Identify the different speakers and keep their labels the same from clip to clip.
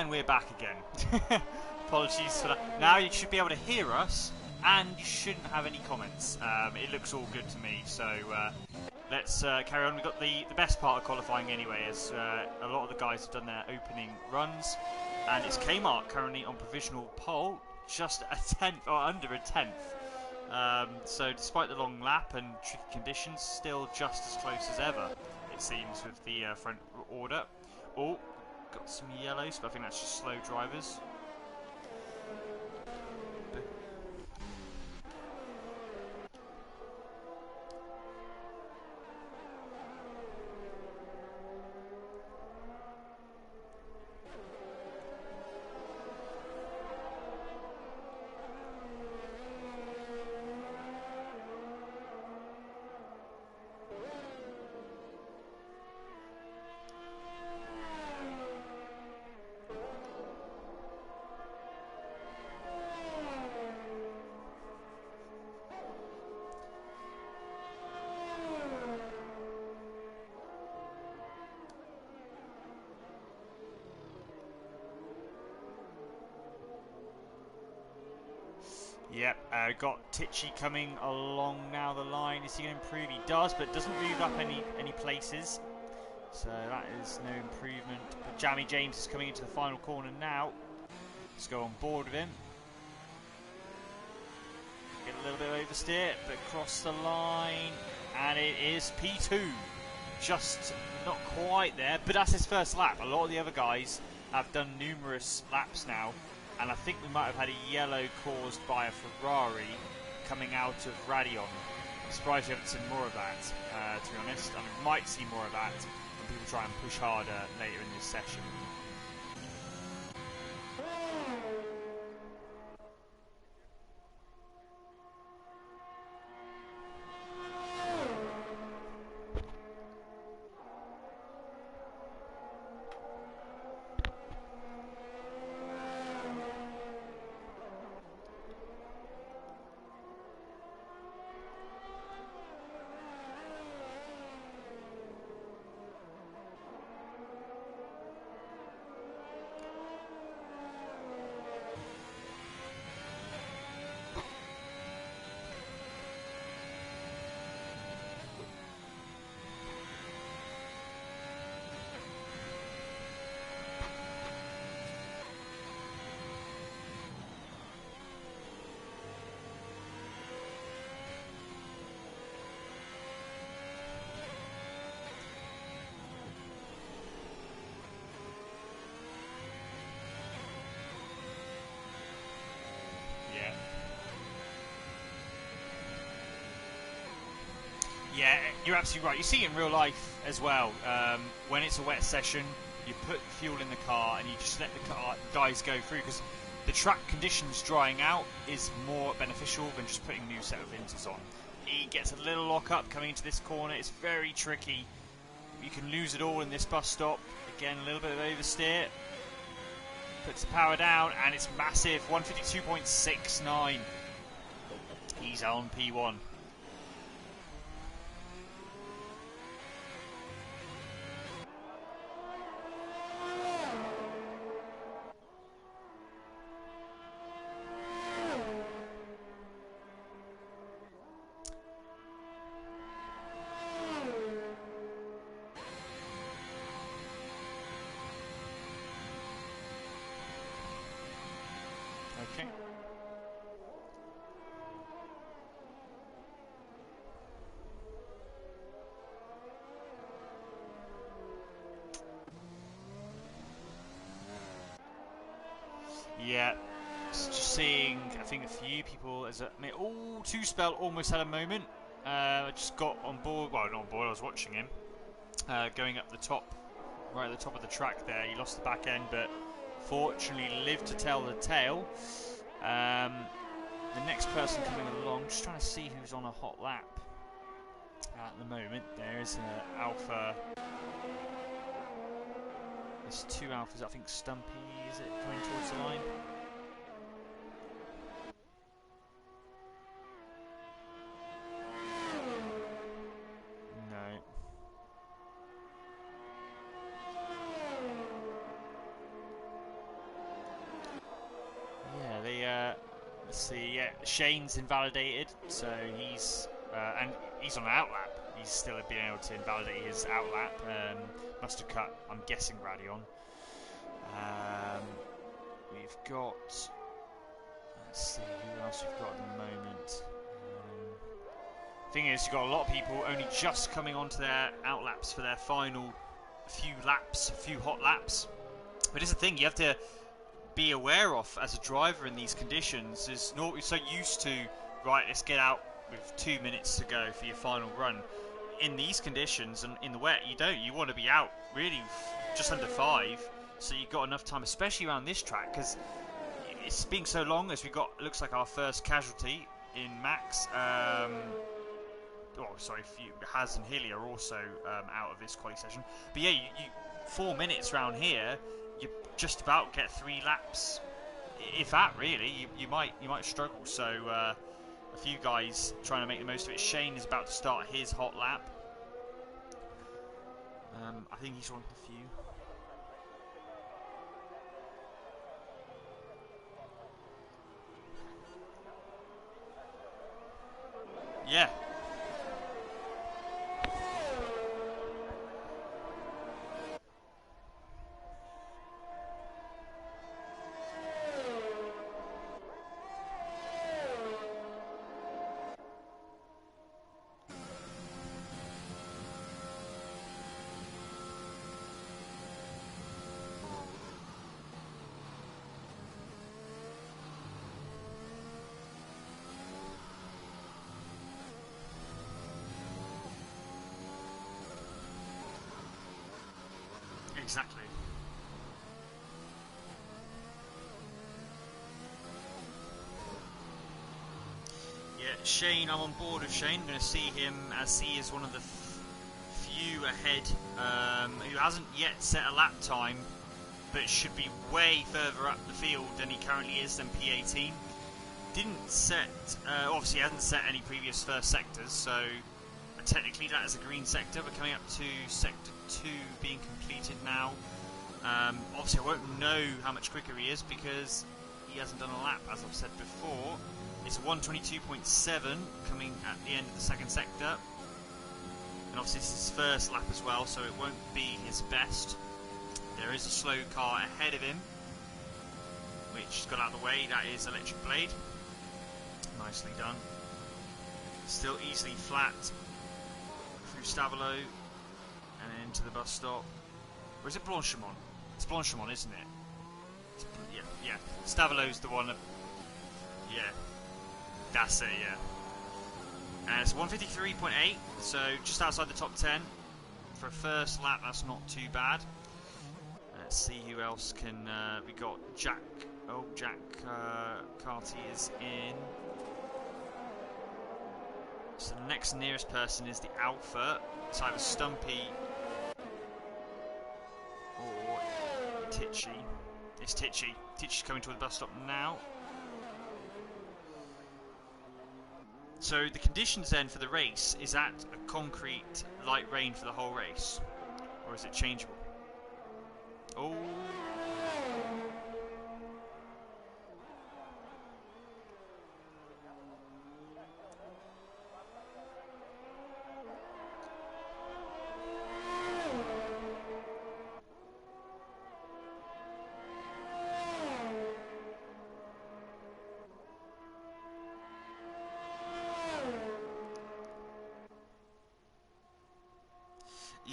Speaker 1: And we're back again. Apologies for that. Now you should be able to hear us, and you shouldn't have any comments. It looks all good to me, so let's carry on. We've got the best part of qualifying anyway, as a lot of the guys have done their opening runs, and it's Kmart currently on provisional pole, just a tenth, or under a tenth. So despite the long lap and tricky conditions, still just as close as ever, it seems, with the front order. Oh, got some yellows, but I think that's just slow drivers. Yep, got Tichy coming along now the line. Is he going to improve? He does, but doesn't move up any places. So that is no improvement. But Jamie James is coming into the final corner now. Let's go on board with him. Get a little bit of oversteer, but cross the line. And it is P2. Just not quite there, but that's his first lap. A lot of the other guys have done numerous laps now. And I think we might have had a yellow caused by a Ferrari coming out of Radion. I'm surprised we haven't seen more of that, to be honest. And we might see more of that when people try and push harder later in this session. Yeah, you're absolutely right. You see it in real life as well. When it's a wet session, you put fuel in the car and you just let the guys go through, because the track conditions drying out is more beneficial than just putting a new set of Inters on. He gets a little lock up coming into this corner. It's very tricky. You can lose it all in this bus stop. Again, a little bit of oversteer. Puts the power down, and it's massive. 152.69. He's on P1. Okay. Yeah, just seeing, I think a few people, Two Spell almost had a moment. I just got on board, well, not on board, I was watching him, going up the top, right at the top of the track there. He lost the back end, but fortunately lived to tell the tale. The next person coming along, just trying to see who's on a hot lap at the moment. There is an Alpha. There's two Alphas, I think Stumpy, is it, coming towards the line? No. see, yeah, Shane's invalidated, so he's and he's on an outlap. He's still been able to invalidate his outlap. Must have cut, I'm guessing, Radion. We've got. Let's see who else we've got at the moment. Thing is, you've got a lot of people only just coming onto their outlaps for their final few laps, few hot laps. But it's the thing you have to be aware of as a driver in these conditions. Is not you're so used to, right, let's get out with 2 minutes to go for your final run. In these conditions and in the wet, you don't. You want to be out really just under 5, so you've got enough time, especially around this track, because it's been so long. As we got, looks like our first casualty in Max. Haz and Hilly are also out of this quali session. But yeah, you 4 minutes round here, you just about get 3 laps, if that really. You might struggle. So a few guys trying to make the most of it. Shane is about to start his hot lap. I think he's one of the few. Yeah. Exactly. Yeah, Shane, I'm on board with Shane. I'm going to see him as he is one of the few ahead who hasn't yet set a lap time, but should be way further up the field than he currently is than P18. Didn't set, obviously he hasn't set any previous first sectors, so technically that is a green sector. We're coming up to sector 2 being completed now. Obviously I won't know how much quicker he is because he hasn't done a lap, as I've said before. It's 122.7 coming at the end of the second sector. And obviously this is his first lap as well, so it won't be his best. There is a slow car ahead of him, which has got out of the way. That is Electric Blade. Nicely done. Still easily flat through Stavelo and into the bus stop. Or is it Blanchimont? It's Blanchimont, isn't it? Yeah. Stavelo's the one. Yeah. That's it, yeah. And it's 153.8, so just outside the top 10. For a first lap, that's not too bad. Let's see who else can... we got Jack... Oh, Jack Carty is in. So the next nearest person is the Alpha. It's either Stumpy or Titchy. It's Titchy. Titchy's coming toward the bus stop now. So the conditions then for the race, is that a concrete light rain for the whole race? Or is it changeable? Oh.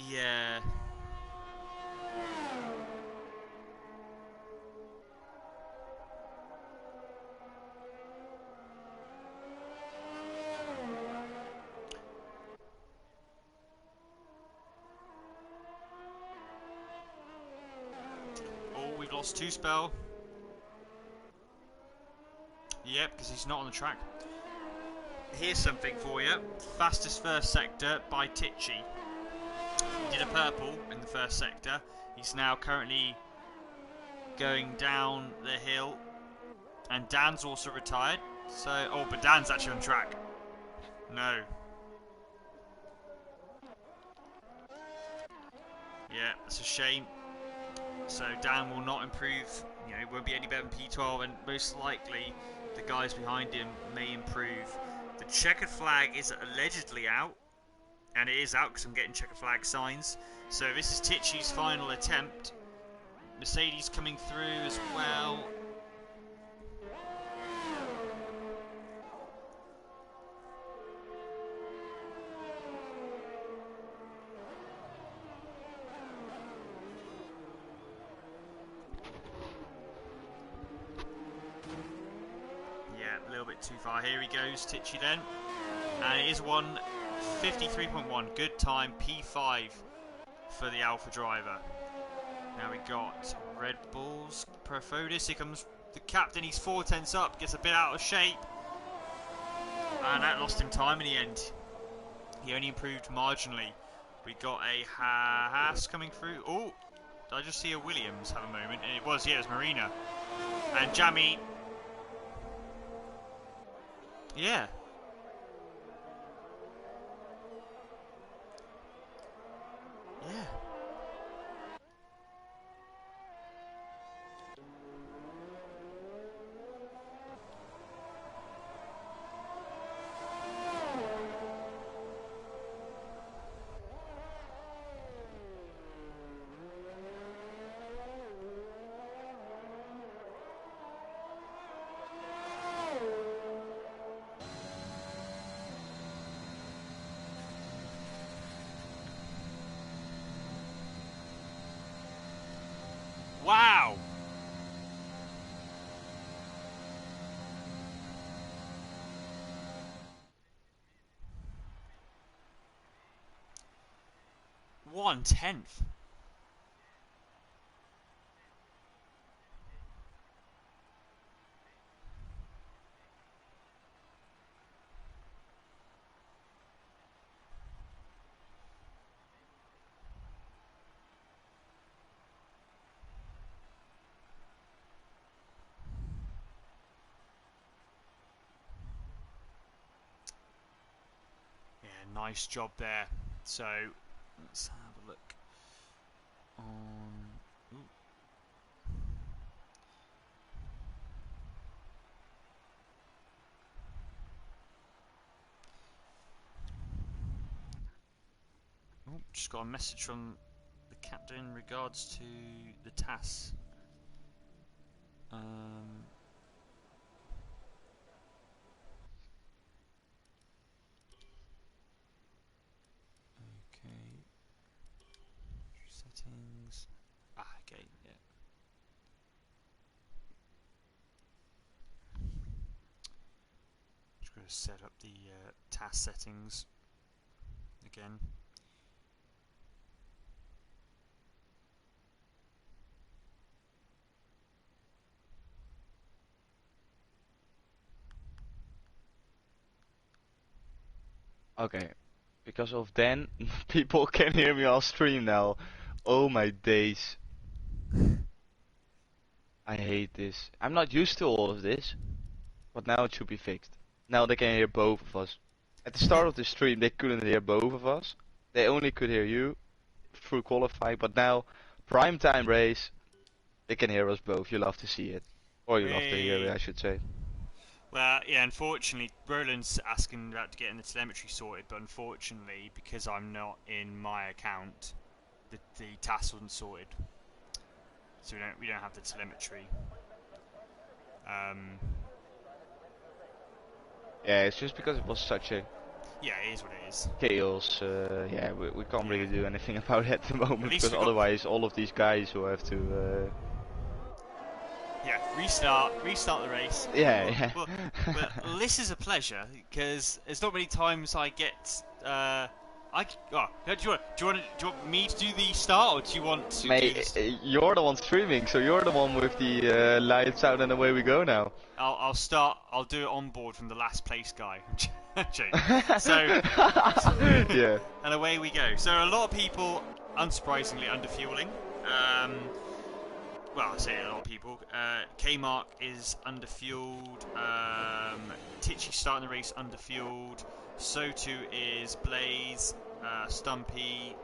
Speaker 1: Yeah. Oh, we've lost 2 spell. Yep, because he's not on the track. Here's something for you. Fastest first sector by Titchy. He did a purple in the first sector. He's now currently going down the hill. And Dan's also retired. So, oh, but Dan's actually on track. No. Yeah, that's a shame. So Dan will not improve. You know, won't be any better than P12, and most likely the guys behind him may improve. The checkered flag is allegedly out, and it is out because I'm getting checkered flag signs. So this is Tichy's final attempt. Mercedes coming through as well. A little bit too far. Here he goes, Tichy then. And it is 1:53.1. Good time, P5 for the Alpha driver. Now we got Red Bulls, Profodis. Here comes the captain. He's 4 tenths up, gets a bit out of shape. And that lost him time in the end. He only improved marginally. We got a Haas coming through. Oh, did I just see a Williams have a moment? And it was Marina. And Jamie. Yeah. Yeah. Wow! One-tenth. Nice job there. So let's have a look on. Ooh. Oh, just got a message from the captain in regards to the TAS. Okay. Settings. Okay, yeah. Just going to set up the TAS settings again.
Speaker 2: Okay, because of Dan, people can hear me on stream now. Oh my days. I hate this. I'm not used to all of this, but now it should be fixed. Now they can hear both of us. At the start of the stream, they couldn't hear both of us. They only could hear you through qualifying, but now, prime time race, they can hear us both. You love to see it. Or you love to hear it, I should say.
Speaker 1: Well, yeah, unfortunately, Roland's asking about getting the telemetry sorted, but unfortunately, because I'm not in my account, the TAS wasn't sorted, so we don't have the telemetry.
Speaker 2: Yeah, it's just because it was such a
Speaker 1: yeah, it is what it is.
Speaker 2: Chaos. Yeah, we can't really do anything about it at the moment because otherwise all of these guys will have to.
Speaker 1: Yeah, restart the race.
Speaker 2: Yeah,
Speaker 1: well, this is a pleasure because there's not many times I get. Do you want me to do the start, or do you want to?
Speaker 2: Mate, you're the one streaming, so you're the one with the lights out, and away we go now.
Speaker 1: I'll start. I'll do it on board from the last place guy. So
Speaker 2: yeah,
Speaker 1: and away we go. So a lot of people, unsurprisingly, underfueling. Well, I say a lot of people. K-Mark is underfueled. Tichy starting the race underfueled. So too is Blaze, Stumpy.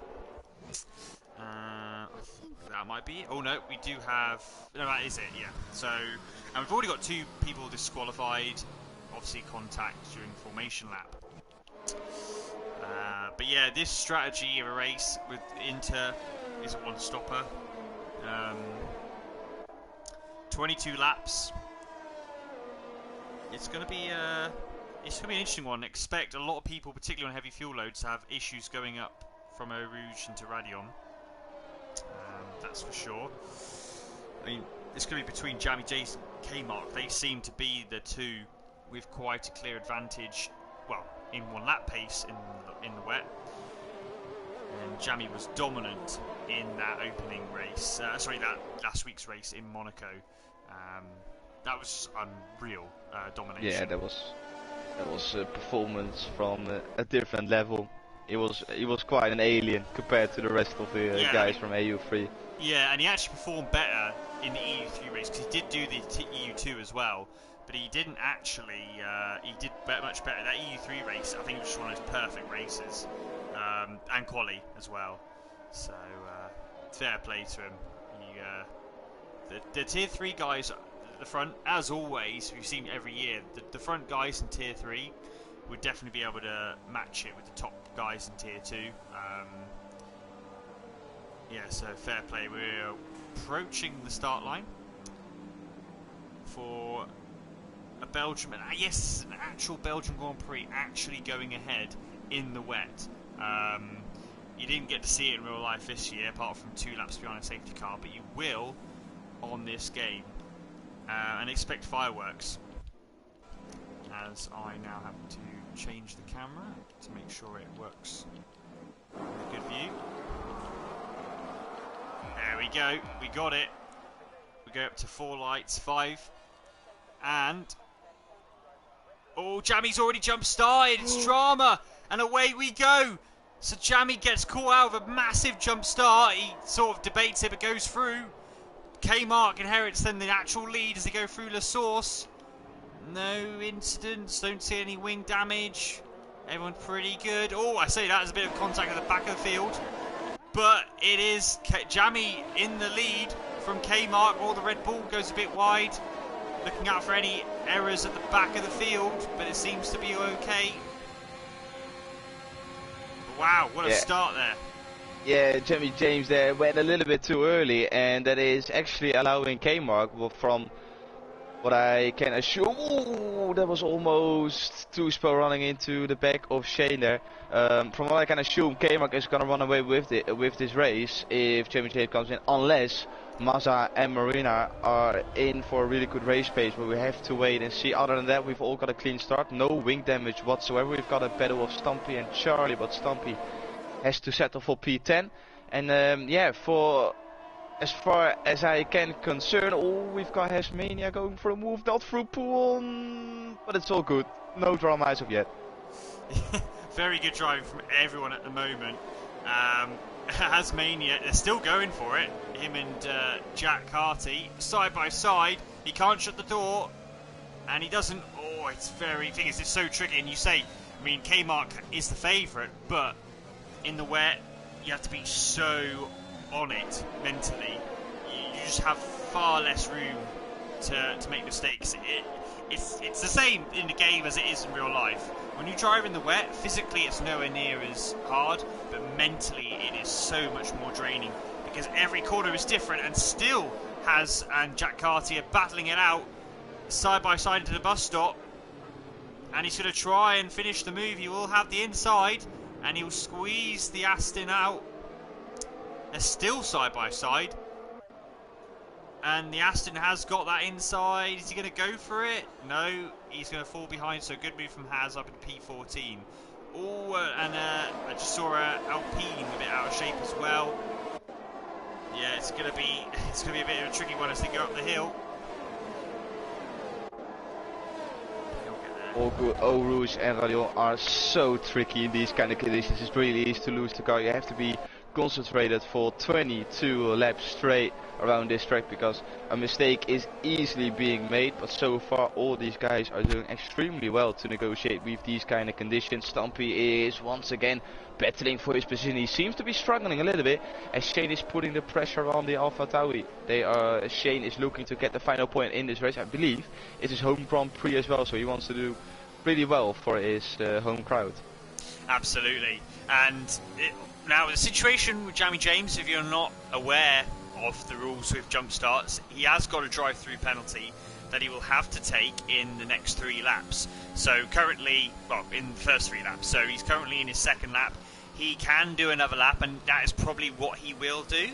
Speaker 1: I think that might be it. Oh no, we do have... No, that is it, yeah. So, and we've already got 2 people disqualified. Obviously contact during formation lap. But yeah, this strategy of a race with Inter is a one-stopper. 22 laps. It's going to be an interesting one. Expect a lot of people, particularly on heavy fuel loads, to have issues going up from Eau Rouge into Radion. That's for sure. I mean, it's going to be between Jammy Jace and K-Mark. They seem to be the 2 with quite a clear advantage. Well, in 1 lap pace in the wet. And Jammy was dominant in that opening race. Sorry, that last week's race in Monaco. That was unreal domination.
Speaker 2: Yeah, that was a performance from a different level. He was quite an alien compared to the rest of the guys from EU3.
Speaker 1: Yeah, and he actually performed better in the EU3 race because he did do the EU2 as well. But he didn't actually. He did much better. That EU3 race, I think, was just one of those perfect races, and quali as well. So fair play to him. The tier 3 guys at the front, as always, we've seen every year. The front guys in tier 3 would definitely be able to match it with the top guys in tier 2. Yeah, so fair play. We're approaching the start line for a Belgium, yes, an actual Belgian Grand Prix actually going ahead in the wet. You didn't get to see it in real life this year, apart from 2 laps behind a safety car, but you will on this game, and expect fireworks. As I now have to change the camera to make sure it works with a good view. There we go, we got it. We go up to 4 lights, 5, and oh, Jammy's already jump-started. It's drama, and away we go. So Jammy gets caught out of a massive jump start. He sort of debates it, but goes through. K-Mark inherits then the actual lead as they go through La Source. No incidents, don't see any wing damage. Everyone's pretty good. Oh, I say that as a bit of contact at the back of the field. But it is Jammy in the lead from K-Mark. Oh, the Red Bull goes a bit wide. Looking out for any errors at the back of the field, but it seems to be okay. Wow, what a start there.
Speaker 2: Yeah, Jamie James there went a little bit too early, and that is actually allowing K-Mark from what I can assume. Ooh, that was almost two-spell running into the back of Shane there. From what I can assume, K-Mark is going to run away with this race if Jamie James comes in, unless Mazza and Marina are in for a really good race pace, but we have to wait and see. Other than that, we've all got a clean start, no wing damage whatsoever. We've got a battle of Stumpy and Charlie, but Stumpy has to settle for P10. And yeah, for as far as I can concern, we've got Hasmania going for a move, not through Pool, but it's all good. No drama as of yet.
Speaker 1: Very good driving from everyone at the moment. Hasmania, they're still going for it. Him and Jack Carty, side by side. He can't shut the door, and he doesn't. Oh, it's very. Thing is, it's so tricky. And you say, I mean, K-Mark is the favourite, but in the wet, you have to be so on it mentally. You just have far less room to make mistakes. It's the same in the game as it is in real life. When you drive in the wet, physically it's nowhere near as hard, but mentally it is so much more draining because every corner is different, and still Has and Jack Carty are battling it out side by side into the bus stop, and he's going to try and finish the move. He will have the inside, and he'll squeeze the Aston out. They're still side by side, and the Aston has got that inside. Is he going to go for it? No, he's going to fall behind. So good move from Has up in P14. Oh, and I just saw Alpine a bit out of shape as well. Yeah, it's going to be a bit of a tricky one as they go up the hill.
Speaker 2: All good. Eau Rouge and Radion are so tricky in these kind of conditions. It's really easy to lose the car. You have to be concentrated for 22 laps straight around this track, because a mistake is easily being made, but so far all these guys are doing extremely well to negotiate with these kind of conditions. Stumpy is once again battling for his position. He seems to be struggling a little bit as Shane is putting the pressure on the AlphaTauri. Shane is looking to get the final point in this race. I believe it's his home Grand Prix as well, so he wants to do pretty well for his home crowd.
Speaker 1: Absolutely. And now the situation with Jamie James, if you're not aware of the rules with jump starts, he has got a drive-through penalty that he will have to take in the next 3 laps. So currently, well, in the first 3 laps. So he's currently in his 2nd lap. He can do another lap, and that is probably what he will do.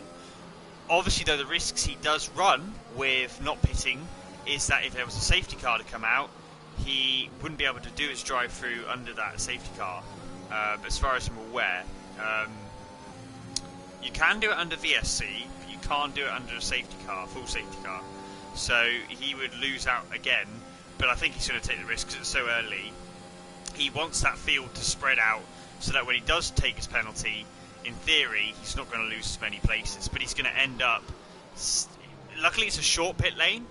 Speaker 1: Obviously, though, the risks he does run with not pitting is that if there was a safety car to come out, he wouldn't be able to do his drive-through under that safety car. But as far as I'm aware, you can do it under VSC, but you can't do it under a safety car, full safety car. So he would lose out again, but I think he's going to take the risk because it's so early. He wants that field to spread out so that when he does take his penalty, in theory, he's not going to lose as many places, but he's going to end up... Luckily, it's a short pit lane,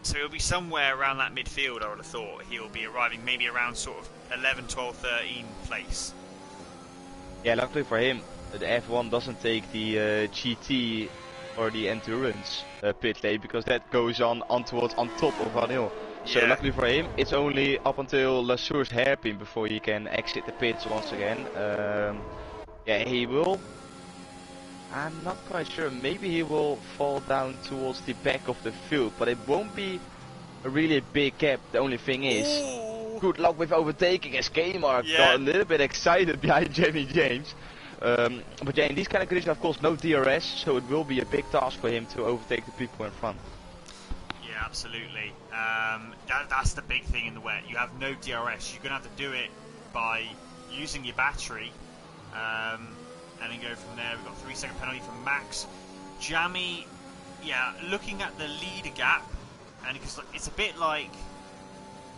Speaker 1: so he'll be somewhere around that midfield, I would have thought. He'll be arriving maybe around sort of 11, 12, 13 place.
Speaker 2: Yeah, luckily for him, the F1 doesn't take the GT or the endurance pit lane, because that goes on towards on top of Van Hill. So
Speaker 1: yeah.
Speaker 2: Luckily for him, it's only up until Lassour's hairpin before he can exit the pits once again. Yeah, he will. I'm not quite sure. Maybe he will fall down towards the back of the field, but it won't be a really big gap. The only thing is, good luck with overtaking, as Kmart got a little bit excited behind Jamie James. But yeah, in these kind of conditions, of course, no DRS, so it will be a big task for him to overtake the people in front.
Speaker 1: Yeah, absolutely. That's the big thing in the wet. You have no DRS. You're going to have to do it by using your battery, and then go from there. We've got 3-second penalty for Max. Jamie, yeah, looking at the leader gap, and because it's a bit like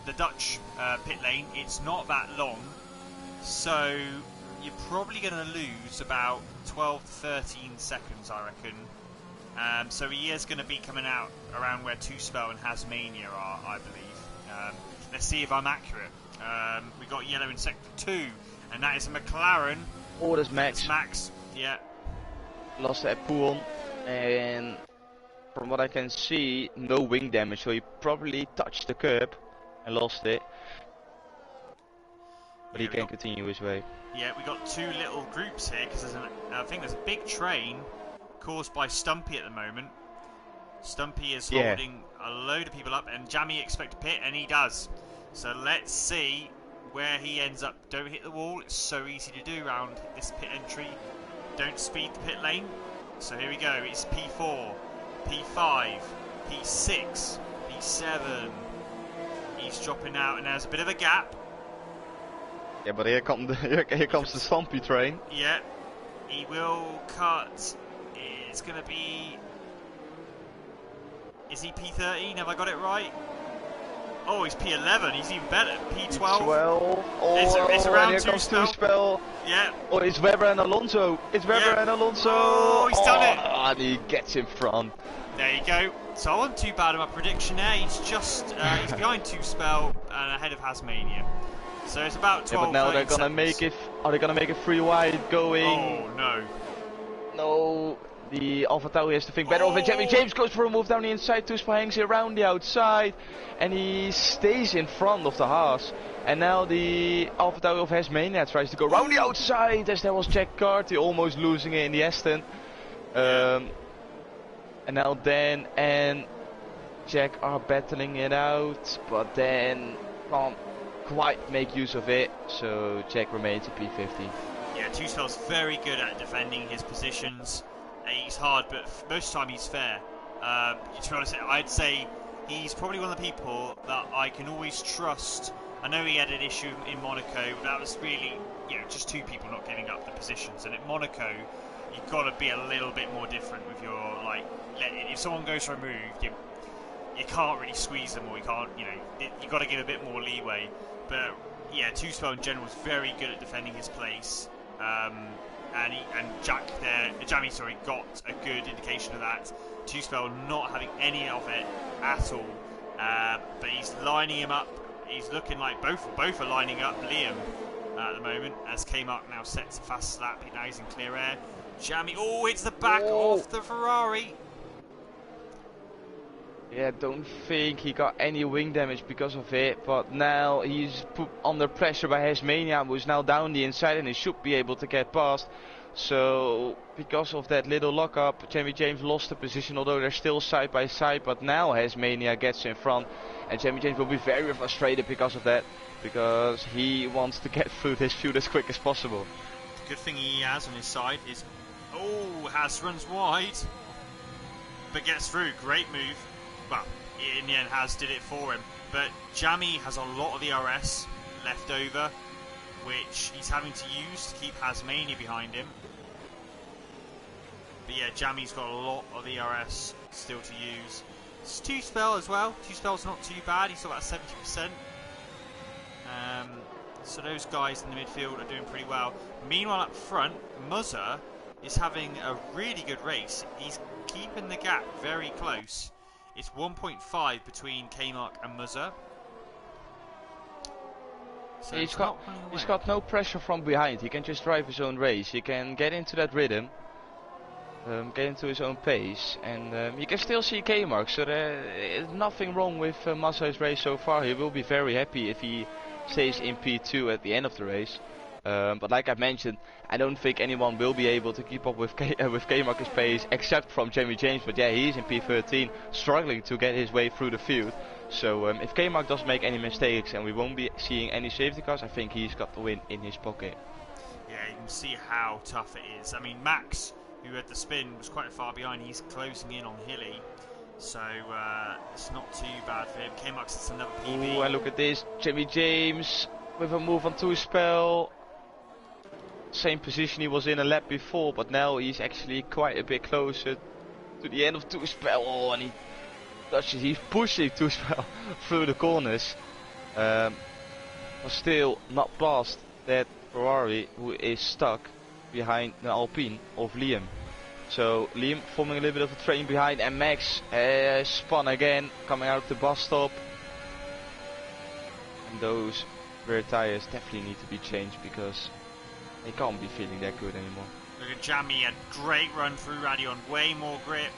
Speaker 1: the Dutch pit lane, it's not that long, so you're probably going to lose about 12 to 13 seconds, I reckon. So he is going to be coming out around where Two Spell and Hasmania are, I believe. Let's see if I'm accurate. We got yellow in sector 2, and that is a McLaren.
Speaker 2: Oh, that's Max.
Speaker 1: It's Max, yeah.
Speaker 2: Lost at Pool, and from what I can see, no wing damage, so he probably touched the curb and lost it. But he can continue his way. Yeah,
Speaker 1: we got 2 little groups here, because I think there's a big train caused by Stumpy at the moment. Stumpy is holding a load of people up, and Jamie expects to pit, and he does. So let's see where he ends up. Don't hit the wall, it's so easy to do around this pit entry. Don't speed the pit lane. So here we go, it's P4, P5, P6, P7. He's dropping out, and there's a bit of a gap.
Speaker 2: Yeah, but here comes the Stumpy train.
Speaker 1: Yeah, he will cut. It's going to be... Is he P13? Have I got it right? Oh, he's P11. He's even better. P12.
Speaker 2: Oh,
Speaker 1: it's around
Speaker 2: and here comes Two Spell.
Speaker 1: Yeah.
Speaker 2: Oh, it's Webber and Alonso. It's Webber and Alonso.
Speaker 1: Oh, he's done it.
Speaker 2: And he gets in front.
Speaker 1: There you go. So I wasn't too bad at my prediction there. He's just he's behind Two Spell and ahead of Hasmania. So it's about 12.
Speaker 2: Yeah, but now they're gonna
Speaker 1: seconds.
Speaker 2: make it. Are they gonna make it 3 wide going?
Speaker 1: Oh no.
Speaker 2: No. The AlphaTauri has to think better of it. Jamie James goes for a move down the inside. Tuspa hangs around the outside, and he stays in front of the Haas. And now the AlphaTauri of Hasmania tries to go around the outside, as there was Jack Carty almost losing it in the Aston. And now Dan and Jack are battling it out, but Dan can't quite make use of it, so Jack remains at P50.
Speaker 1: Yeah, Two-Spell's very good at defending his positions. He's hard, but most of the time he's fair. To be honest, I'd say he's probably one of the people that I can always trust. I know he had an issue in Monaco, but that was really, just 2 people not giving up the positions. And at Monaco, you've got to be a little bit more different with your, if someone goes for a move, you can't really squeeze them, or you can't, you've got to give a bit more leeway. But yeah, Two-Spell in general is very good at defending his place. and Jammy, sorry, got a good indication of that. Two Spell not having any of it at all, but he's lining him up. He's looking like both are lining up Liam at the moment, as K-Mark now sets a fast slap. Now he's in clear air. Jammy, hits the back off the Ferrari.
Speaker 2: Yeah, don't think he got any wing damage because of it, but now he's put under pressure by Hasmania, who's now down the inside and he should be able to get past. So, because of that little lockup, Jamie James lost the position, although they're still side by side, but now Hasmania gets in front, and Jamie James will be very frustrated because of that, because he wants to get through this field as quick as possible.
Speaker 1: The good thing he has on his side is, Has runs wide, but gets through. Great move. Well, in the end, Has did it for him. But Jammy has a lot of ERS left over, which he's having to use to keep Hasmania behind him. But yeah, Jammy's got a lot of ERS still to use. It's Two Spell as well. Two Spell's not too bad. He's got about 70%. So those guys in the midfield are doing pretty well. Meanwhile, up front, Muzzer is having a really good race. He's keeping the gap very close. It's 1.5 between K-Mark and Muzzer. So
Speaker 2: he's got no pressure from behind. He can just drive his own race. He can get into that rhythm, get into his own pace, and you can still see K-Mark. So there is nothing wrong with Muzzer's race so far. He will be very happy if he stays in P2 at the end of the race. But like I mentioned, I don't think anyone will be able to keep up with K-Mark's pace except from Jamie James. But yeah, he's in P13, struggling to get his way through the field. So if K-Mark doesn't make any mistakes and we won't be seeing any safety cars, I think he's got the win in his pocket.
Speaker 1: Yeah, you can see how tough it is. I mean, Max, who had the spin, was quite far behind. He's closing in on Hilly. So it's not too bad for him. K-Mark sets another PB.
Speaker 2: Ooh, and look at this. Jamie James with a move on Two Spell. Same position he was in a lap before, but now he's actually quite a bit closer to the end of Two Spell. And he's pushing Two Spell through the corners. But still not past that Ferrari, who is stuck behind the Alpine of Liam. So Liam forming a little bit of a train behind, and Max spun again, coming out of the bus stop. And those rear tires definitely need to be changed because they can't be feeling that good anymore.
Speaker 1: Look at Jammy, a great run through Radion, way more grip.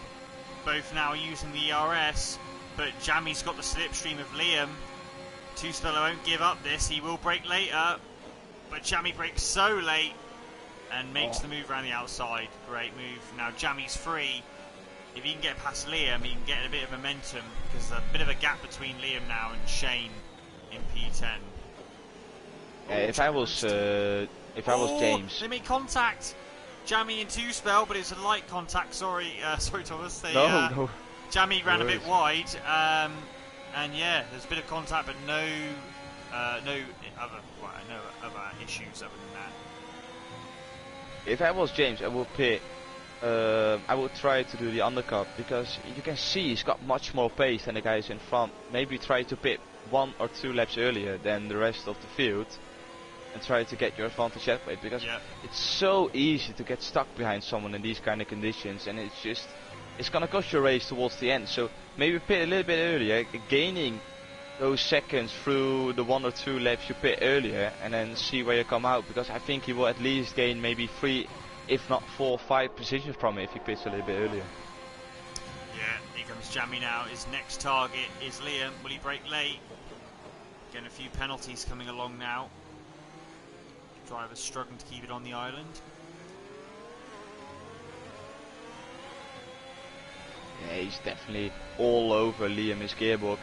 Speaker 1: Both now using the ERS, but Jammy's got the slipstream of Liam. Two Speller won't give up this, he will brake later, but Jammy brakes so late and makes the move around the outside. Great move. Now Jammy's free. If he can get past Liam, he can get a bit of momentum because there's a bit of a gap between Liam now and Shane in P10.
Speaker 2: If I was James,
Speaker 1: they made contact. Jammy and Two Spell, but it's a light contact. Sorry, Thomas.
Speaker 2: No.
Speaker 1: Jammy ran a bit wide, and yeah, there's a bit of contact, but no other issues other than that.
Speaker 2: If I was James, I would pit. I would try to do the undercut because you can see he's got much more pace than the guys in front. Maybe try to pit 1 or 2 laps earlier than the rest of the field and try to get your advantage that way, because it's so easy to get stuck behind someone in these kind of conditions, and it's gonna cost you a race towards the end. So maybe pit a little bit earlier, gaining those seconds through the 1 or 2 laps you pit earlier, and then see where you come out, because I think he will at least gain maybe 3, if not 4 or 5 positions from it if he pits a little bit earlier.
Speaker 1: Yeah, here comes Jammy now. His next target is Liam. Will he brake late? Getting a few penalties coming along now. Driver's struggling to keep it on the island.
Speaker 2: Yeah, he's definitely all over Liam's gearbox,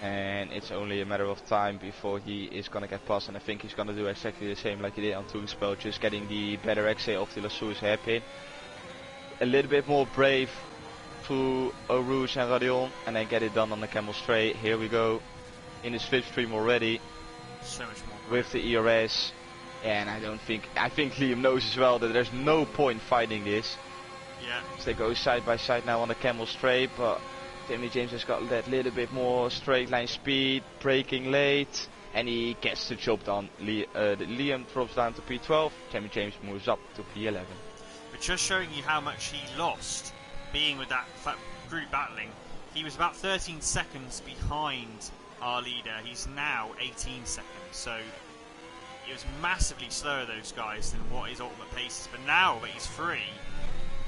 Speaker 2: and it's only a matter of time before he is gonna get past, and I think he's gonna do exactly the same like he did on Two Spell, just getting the better XA off the Lassour's hairpin. A little bit more brave through Eau Rouge and Radion, and then get it done on the Camel Straight. Here we go, in the slipstream already,
Speaker 1: so much more
Speaker 2: with the ERS. And I think Liam knows as well that there's no point fighting this.
Speaker 1: Yeah.
Speaker 2: So they go side by side now on the Camel Straight, but Jamie James has got that little bit more straight line speed, braking late. and he gets the job done. Liam drops down to P12, Jamie James moves up to P11.
Speaker 1: But just showing you how much he lost being with that group battling. He was about 13 seconds behind our leader. He's now 18 seconds, so it was massively slower, those guys, than what his ultimate pace is. But now that he's free,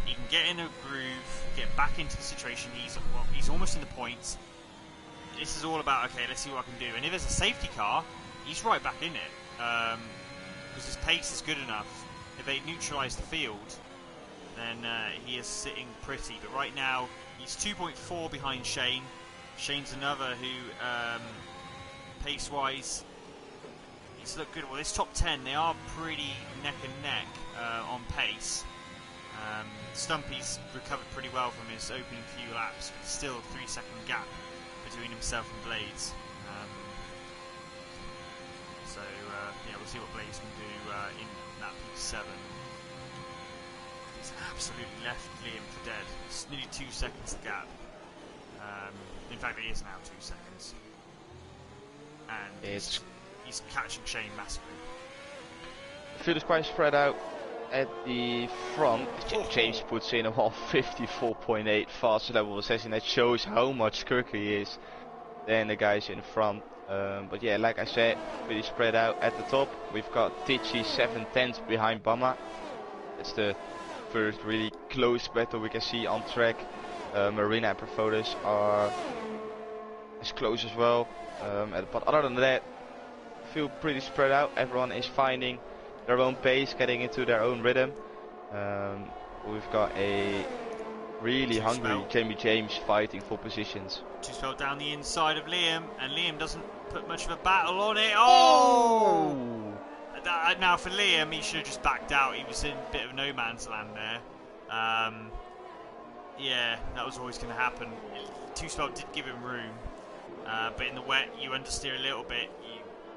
Speaker 1: he can get in a groove, get back into the situation. He's almost in the points. This is all about, okay, let's see what I can do. And if there's a safety car, he's right back in it, because his pace is good enough. If they neutralise the field, then he is sitting pretty. But right now, he's 2.4 behind Shane. Shane's another who, pace-wise, he's looked good. Well, this top 10, they are pretty neck and neck on pace. Stumpy's recovered pretty well from his opening few laps, but still a 3-second gap between himself and Blades. Yeah, we'll see what Blades can do in that P7. He's absolutely left Liam for dead. It's nearly 2 seconds the gap. In fact, it is now 2 seconds. And he's catching Shane massively.
Speaker 2: The field is quite spread out at the front. James puts in a 54.8 faster level of session. That shows how much quicker he is than the guys in front. But yeah, like I said, pretty spread out at the top. We've got Tichy 7/10 behind Bama. That's the first really close battle we can see on track. Marina and Perfodas are as close as well. But other than that, feel pretty spread out. Everyone is finding their own pace, getting into their own rhythm. We've got a really hungry Jamie James fighting for positions.
Speaker 1: Just fell down the inside of Liam, and Liam doesn't put much of a battle on it. Oh! Now for Liam, he should have just backed out. He was in a bit of no man's land there. Yeah, that was always going to happen. Two-spell did give him room, but in the wet, you understeer a little bit.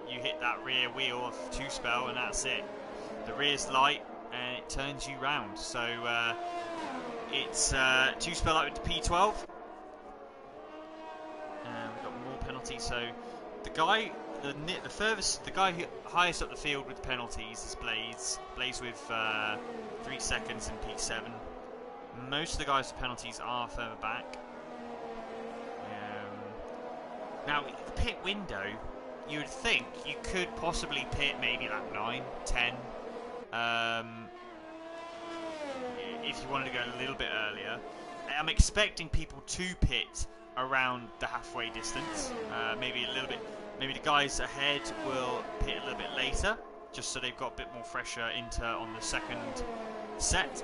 Speaker 1: You hit that rear wheel of two-spell, and that's it. The rear's light, and it turns you round. So it's two-spell out into P12. We've got more penalties. So the guy, the guy who highest up the field with penalties is Blades. Blades with 3 seconds in P7. Most of the guys with penalties are further back. Now the pit window, you would think you could possibly pit maybe lap 9, 10. If you wanted to go a little bit earlier. I'm expecting people to pit around the halfway distance. Maybe a little bit. Maybe the guys ahead will pit a little bit later, just so they've got a bit more fresher on the second set.